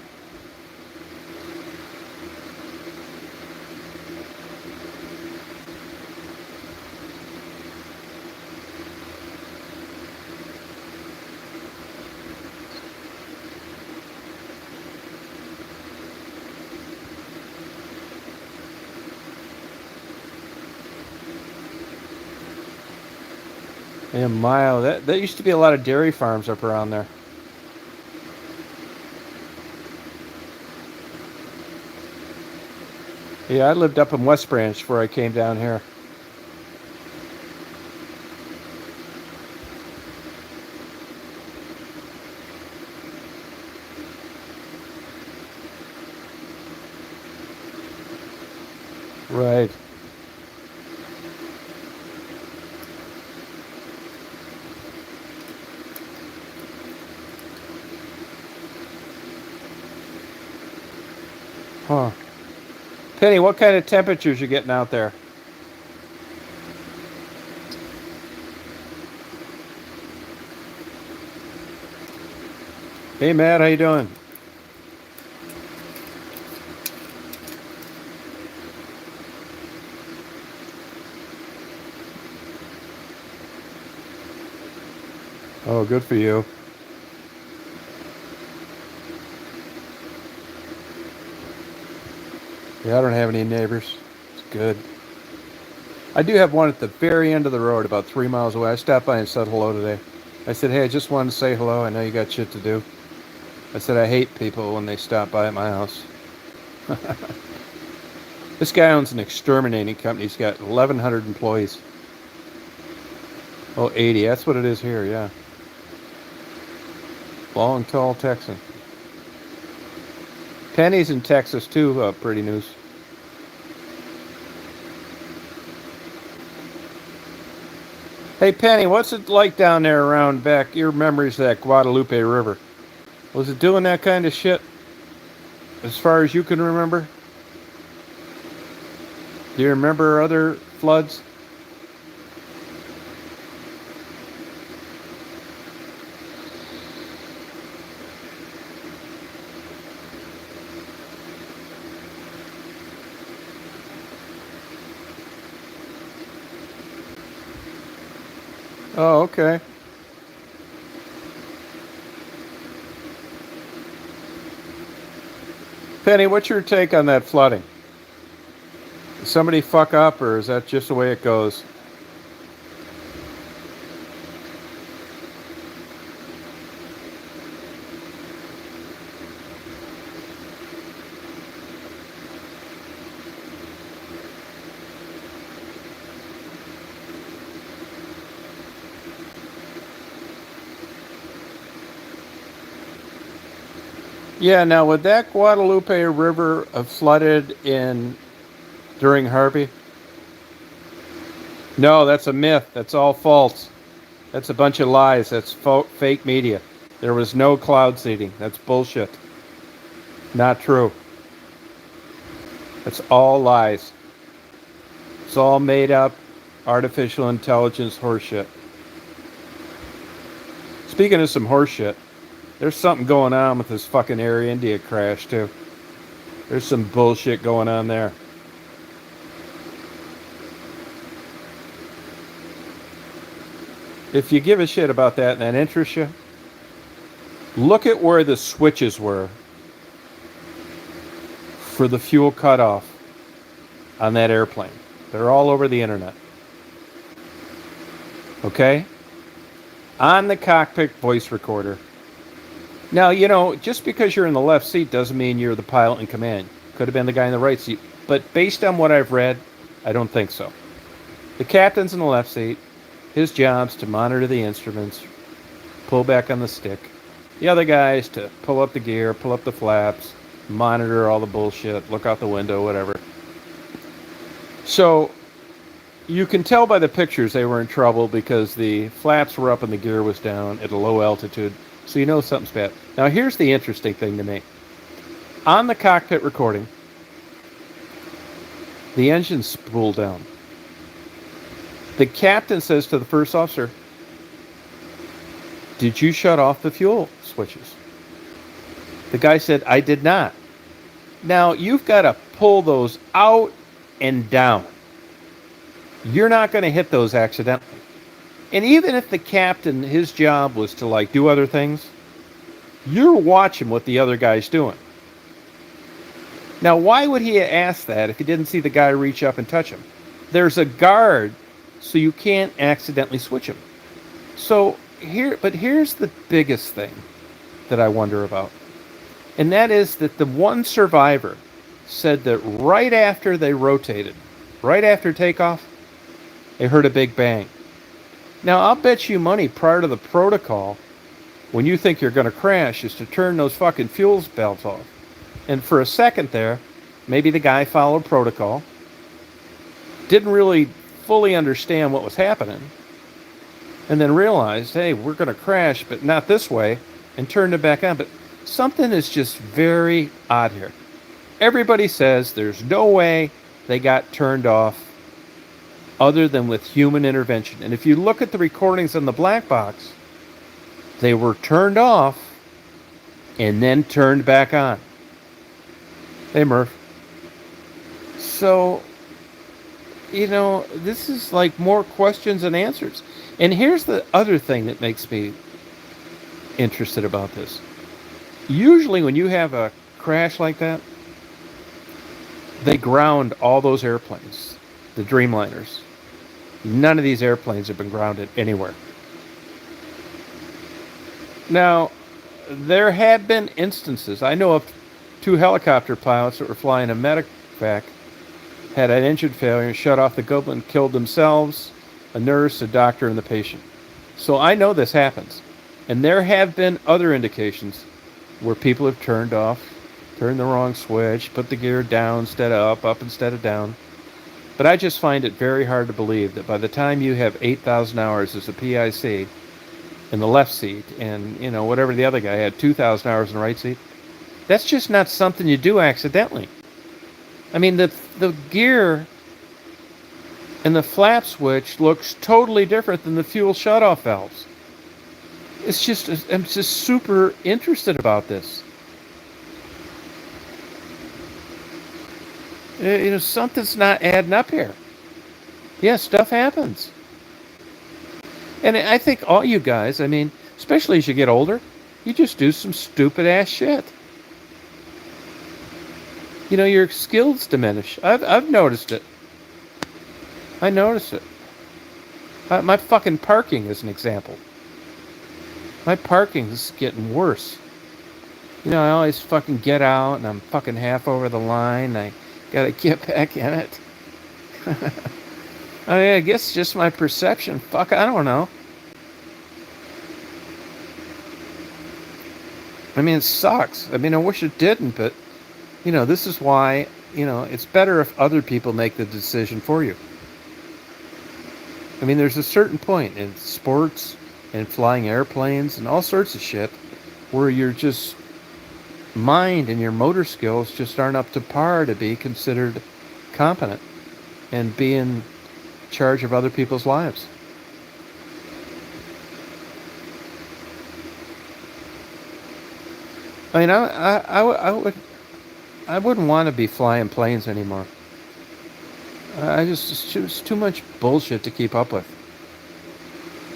Yeah, Mayo. That used to be a lot of dairy farms up around there. Yeah, I lived up in West Branch before I came down here. Right. Huh. Penny, what kind of temperatures you getting out there? Hey, Matt, how you doing? Oh, good for you. Yeah, I don't have any neighbors. It's good. I do have one at the very end of the road, about 3 miles away. I stopped by and said hello today. I said, hey, I just wanted to say hello. I know you got shit to do. I said, I hate people when they stop by at my house. This guy owns an exterminating company. He's got 1,100 employees. Oh, 80. That's what it is here, yeah. Long, tall Texan. Penny's in Texas, too, Pretty News. Hey, Penny, what's it like down there around back your memories of that Guadalupe River? Was it doing that kind of shit as far as you can remember? Do you remember other floods? Oh, okay. Penny, what's your take on that flooding? Did somebody fuck up, or is that just the way it goes? Yeah, now would that Guadalupe River have flooded in during Harvey? No, that's a myth. That's all false. That's a bunch of lies. That's fake media. There was no cloud seeding. That's bullshit. Not true. That's all lies. It's all made up artificial intelligence horseshit. Speaking of some horseshit, there's something going on with this fucking Air India crash, too. There's some bullshit going on there. If you give a shit about that and that interests you, look at where the switches were for the fuel cutoff on that airplane. They're all over the internet. Okay? On the cockpit voice recorder. Now, just because you're in the left seat doesn't mean you're the pilot in command. Could have been the guy in the right seat. But based on what I've read, I don't think so. The captain's in the left seat. His job's to monitor the instruments, pull back on the stick. The other guy's to pull up the gear, pull up the flaps, monitor all the bullshit, look out the window, whatever. So you can tell by the pictures they were in trouble because the flaps were up and the gear was down at a low altitude. So you know something's bad. Now here's the interesting thing to me. On the cockpit recording, the engine's spooled down. The captain says to the first officer, "Did you shut off the fuel switches?" The guy said, "I did not." Now you've got to pull those out and down. You're not going to hit those accidentally. And even if the captain, his job was to do other things, you're watching what the other guy's doing. Now, why would he ask that if he didn't see the guy reach up and touch him? There's a guard, so you can't accidentally switch him. Here's the biggest thing that I wonder about. And that is that the one survivor said that right after they rotated, right after takeoff, they heard a big bang. Now, I'll bet you money prior to the protocol, when you think you're going to crash, is to turn those fucking fuel belts off. And for a second there, maybe the guy followed protocol, didn't really fully understand what was happening, and then realized, hey, we're going to crash, but not this way, and turned it back on. But something is just very odd here. Everybody says there's no way they got turned off other than with human intervention. And if you look at the recordings on the black box, they were turned off and then turned back on. Hey, Murph. So, this is more questions than answers. And here's the other thing that makes me interested about this. Usually when you have a crash like that, they ground all those airplanes, the Dreamliners. None of these airplanes have been grounded anywhere. Now, there had been instances. I know of 2 helicopter pilots that were flying a medevac, had an engine failure, shut off the GoPro and killed themselves, a nurse, a doctor, and the patient. So I know this happens. And there have been other indications where people have turned the wrong switch, put the gear down instead of up instead of down. But I just find it very hard to believe that by the time you have 8,000 hours as a PIC in the left seat and, whatever the other guy had, 2,000 hours in the right seat, that's just not something you do accidentally. I mean, the gear and the flap switch looks totally different than the fuel shutoff valves. I'm just super interested about this. Something's not adding up here. Yeah, stuff happens. And I think all you guys, I mean, especially as you get older, you just do some stupid ass shit. You know, your skills diminish. I've noticed it. I notice it. My fucking parking is an example. My parking is getting worse. You know, I always fucking get out and I'm fucking half over the line. I gotta get back in it. I mean, I guess just my perception. Fuck, I don't know. I mean, it sucks. I mean, I wish it didn't, but, you know, this is why, you know, it's better if other people make the decision for you. I mean, there's a certain point in sports and flying airplanes and all sorts of shit where your just mind and your motor skills just aren't up to par to be considered competent and be in charge of other people's lives. I mean, I wouldn't want to be flying planes anymore. It's just too much bullshit to keep up with.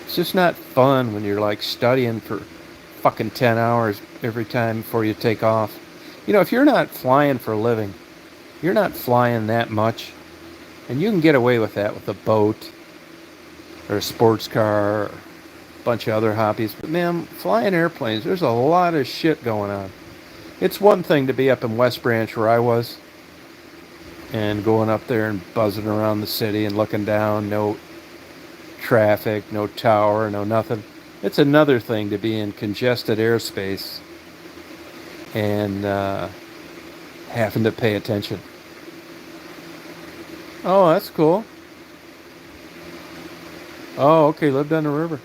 It's just not fun when you're like studying for fucking 10 hours every time before you take off. You know, if you're not flying for a living, you're not flying that much, and you can get away with that with a boat or a sports car or a bunch of other hobbies. But man, flying airplanes, there's a lot of shit going on. It's one thing to be up in West Branch where I was and going up there and buzzing around the city and looking down, no traffic, no tower, no nothing. It's another thing to be in congested airspace and having to pay attention. Oh, that's cool. Oh, okay, lived on the river.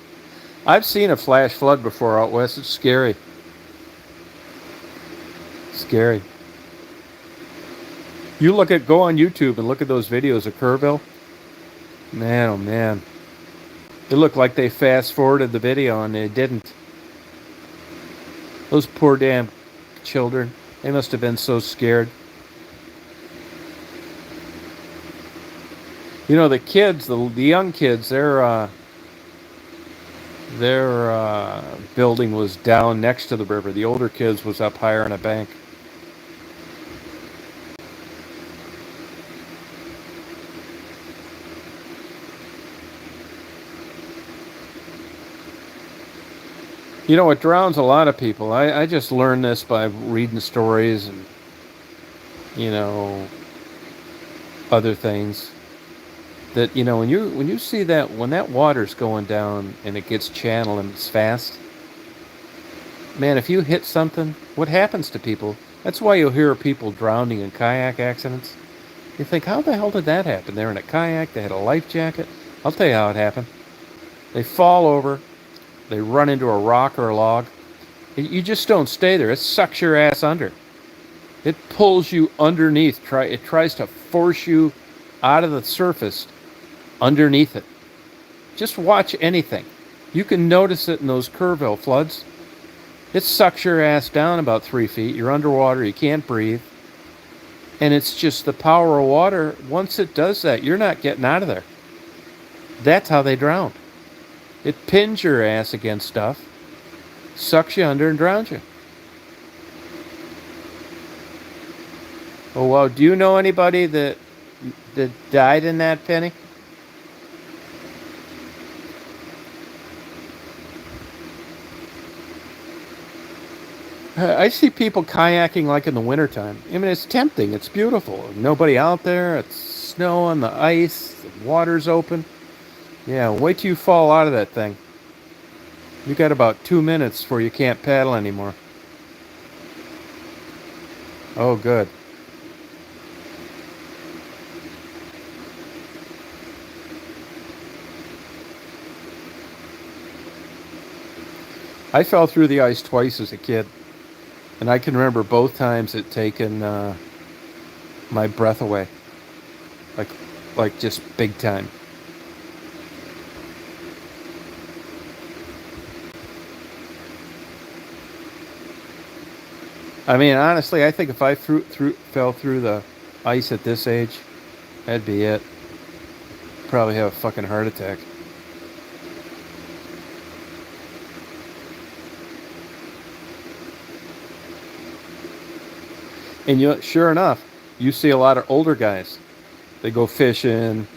I've seen a flash flood before out west. It's scary. Scary. You go on YouTube and look at those videos of Kerrville. Man, oh man. It looked like they fast forwarded the video and they didn't. Those poor damn children. They must have been so scared. You know, the kids, the young kids, their building was down next to the river. The older kids was up higher on a bank. You know, it drowns a lot of people. I just learned this by reading stories and, you know, other things. That, you know, when you see that, when that water's going down and it gets channeled and it's fast, man, if you hit something, what happens to people? That's why you'll hear people drowning in kayak accidents. You think, how the hell did that happen? They're in a kayak, they had a life jacket. I'll tell you how it happened. They fall over, they run into a rock or a log. You just don't stay there. It sucks your ass under. It pulls you underneath. It tries to force you out of the surface underneath it. Just watch anything. You can notice it in those Kerrville floods. It sucks your ass down about 3 feet. You're underwater. You can't breathe. And it's just the power of water. Once it does that, you're not getting out of there. That's how they drown. It pins your ass against stuff, sucks you under, and drowns you. Oh, well, do you know anybody that died in that, Penny? I see people kayaking like in the wintertime. I mean, it's tempting. It's beautiful. Nobody out there. It's snow on the ice. The water's open. Yeah, wait till you fall out of that thing. You got about 2 minutes before you can't paddle anymore. Oh, good. I fell through the ice twice as a kid. And I can remember both times it taken my breath away. Like just big time. I mean, honestly, I think if I fell through the ice at this age, that'd be it. Probably have a fucking heart attack. And sure enough, you see a lot of older guys. They go fishing.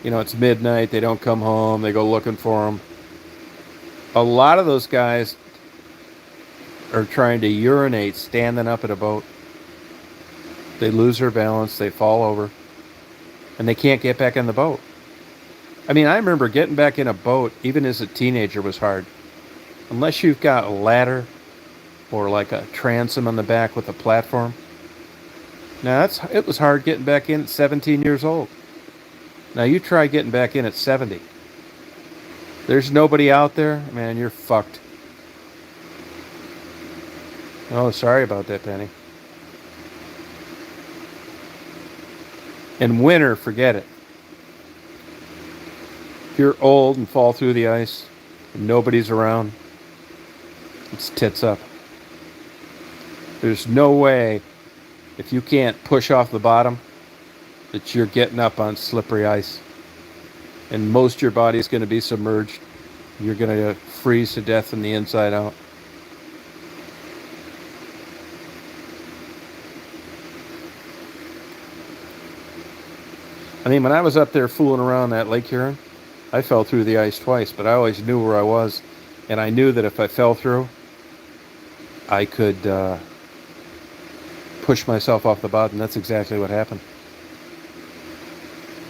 It's midnight. They don't come home. They go looking for them. A lot of those guys are trying to urinate standing up at a boat. They lose their balance. They fall over. And they can't get back in the boat. I mean, I remember getting back in a boat, even as a teenager, was hard. Unless you've got a ladder or like a transom on the back with a platform. Now, it was hard getting back in at 17 years old. Now, you try getting back in at 70. There's nobody out there, man, you're fucked. Oh, sorry about that, Penny. In winter, forget it. If you're old and fall through the ice and nobody's around, it's tits up. There's no way, if you can't push off the bottom, that you're getting up on slippery ice. And most of your body is going to be submerged. You're going to freeze to death from the inside out. I mean, when I was up there fooling around that Lake Huron, I fell through the ice twice, but I always knew where I was. And I knew that if I fell through, I could push myself off the bottom. That's exactly what happened.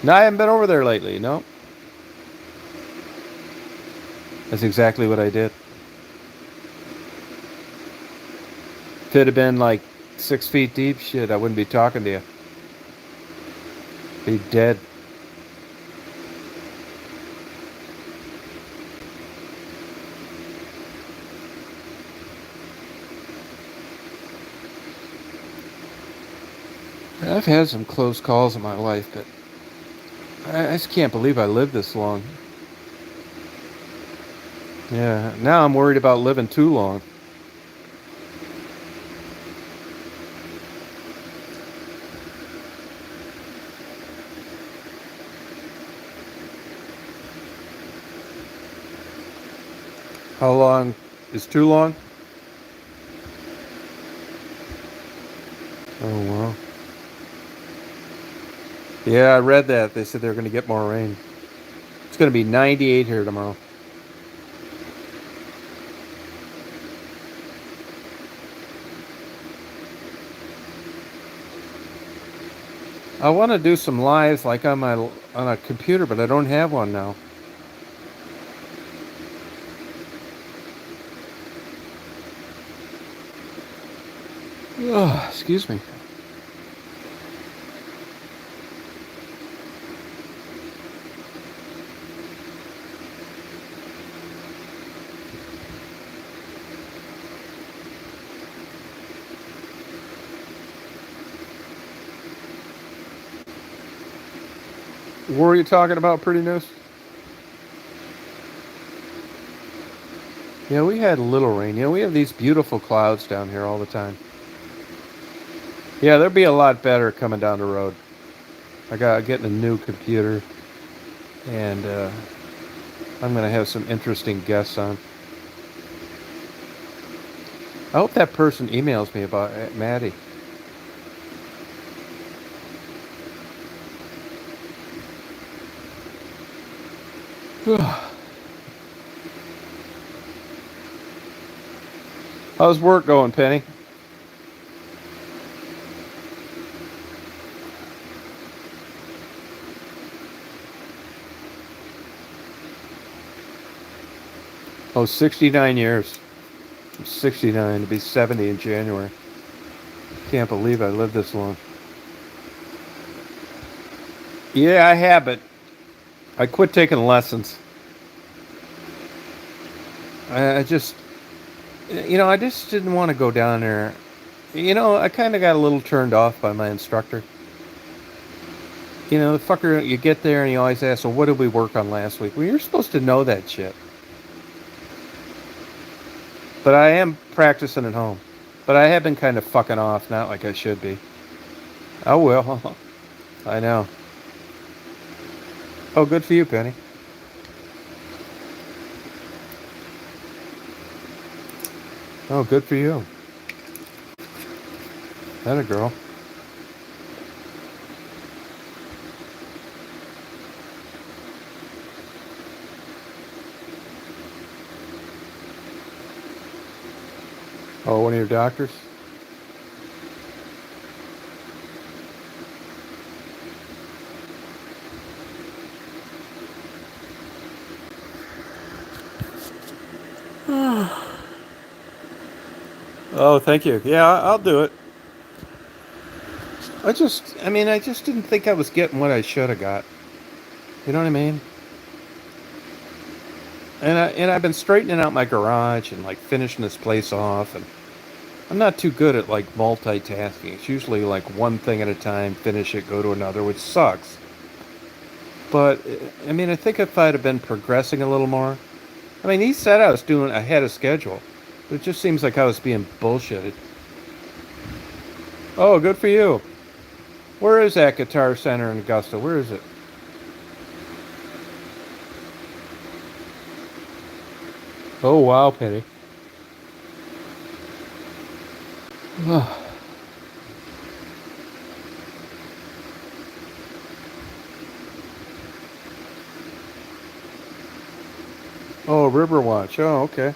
No, I haven't been over there lately, no. That's exactly what I did. If it had been like 6 feet deep, shit, I wouldn't be talking to you. Be dead. I've had some close calls in my life, but I just can't believe I lived this long. Yeah, now I'm worried about living too long. How long is too long? Oh, wow. Yeah, I read that. They said they're going to get more rain. It's going to be 98 here tomorrow. I want to do some lives like on a computer, but I don't have one now. Oh, excuse me. What were you talking about, Pretty News? Yeah, we had a little rain. We have these beautiful clouds down here all the time. Yeah, there'll be a lot better coming down the road. Getting a new computer, and I'm going to have some interesting guests on. I hope that person emails me about Maddie. How's work going, Penny? Oh, 69 years. I'm 69 to be 70 in January. Can't believe I lived this long. Yeah, I have, but I quit taking lessons. I just didn't want to go down there. I kind of got a little turned off by my instructor. The fucker, you get there and he always asks, well, what did we work on last week? Well, you're supposed to know that shit. But I am practicing at home. But I have been kind of fucking off, not like I should be. Oh, well. I know. Oh, good for you, Penny. Oh, good for you. That a girl. Oh, one of your doctors? Oh, thank you. Yeah, I'll do it. I just didn't think I was getting what I should have got. You know what I mean? And I've been straightening out my garage and like finishing this place off, and I'm not too good at like multitasking. It's usually like one thing at a time, finish it, go to another, which sucks. But I mean, I think if I'd have been progressing a little more, I mean, he said I was doing ahead of schedule. But it just seems like I was being bullshitted. Oh, good for you. Where is that Guitar Center in Augusta? Where is it? Oh, wow, Penny. Oh, Riverwatch. Oh, okay.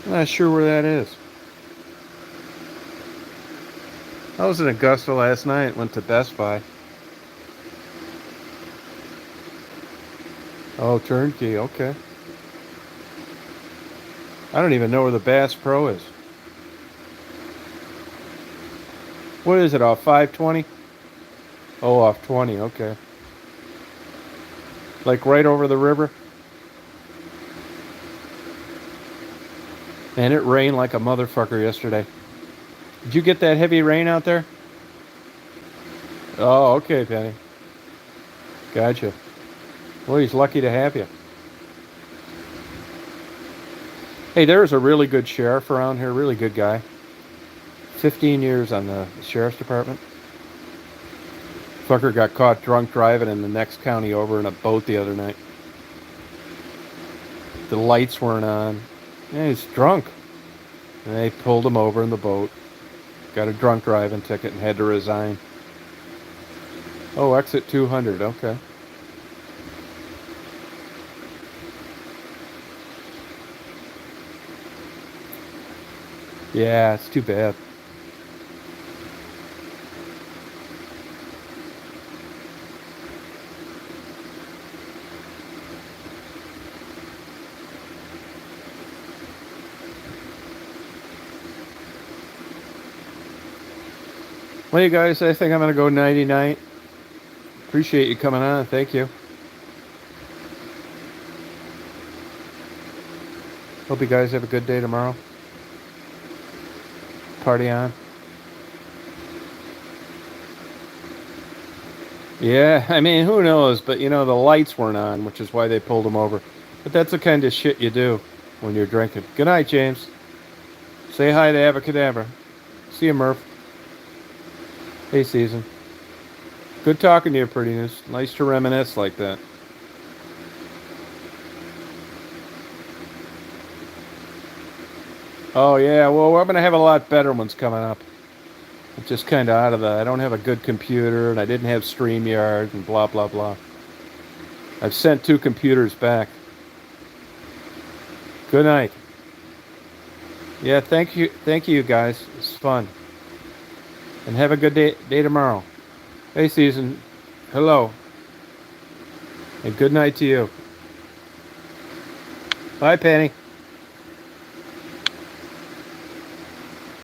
I'm not sure where that is. I was in Augusta last night. Went to Best Buy. Oh, turnkey. Okay. I don't even know where the Bass Pro is. What is it, off 520? Oh, off 20. Okay. Like right over the river? And it rained like a motherfucker yesterday. Did you get that heavy rain out there? Oh, okay, Penny. Gotcha. Well, he's lucky to have you. Hey, there's a really good sheriff around here, really good guy. 15 years on the sheriff's department. Fucker got caught drunk driving in the next county over in a boat the other night. The lights weren't on. Yeah, he's drunk. And they pulled him over in the boat. Got a drunk driving ticket and had to resign. Oh, exit 200. Okay. Yeah, it's too bad. Well, you guys, I think I'm going to go nighty-night. Appreciate you coming on. Thank you. Hope you guys have a good day tomorrow. Party on. Yeah, I mean, who knows? But, you know, the lights weren't on, which is why they pulled him over. But that's the kind of shit you do when you're drinking. Good night, James. Say hi to Abacadabra. See you, Murph. Hey, Season. Good talking to you, prettiness. Nice to reminisce like that. Oh, yeah, well, we're going to have a lot better ones coming up. I'm just kind of out of the... I don't have a good computer, and I didn't have StreamYard, and blah, blah, blah. I've sent 2 computers back. Good night. Yeah, thank you, guys. It's fun. And have a good day tomorrow. Hey, Season. Hello. And good night to you. Bye, Penny.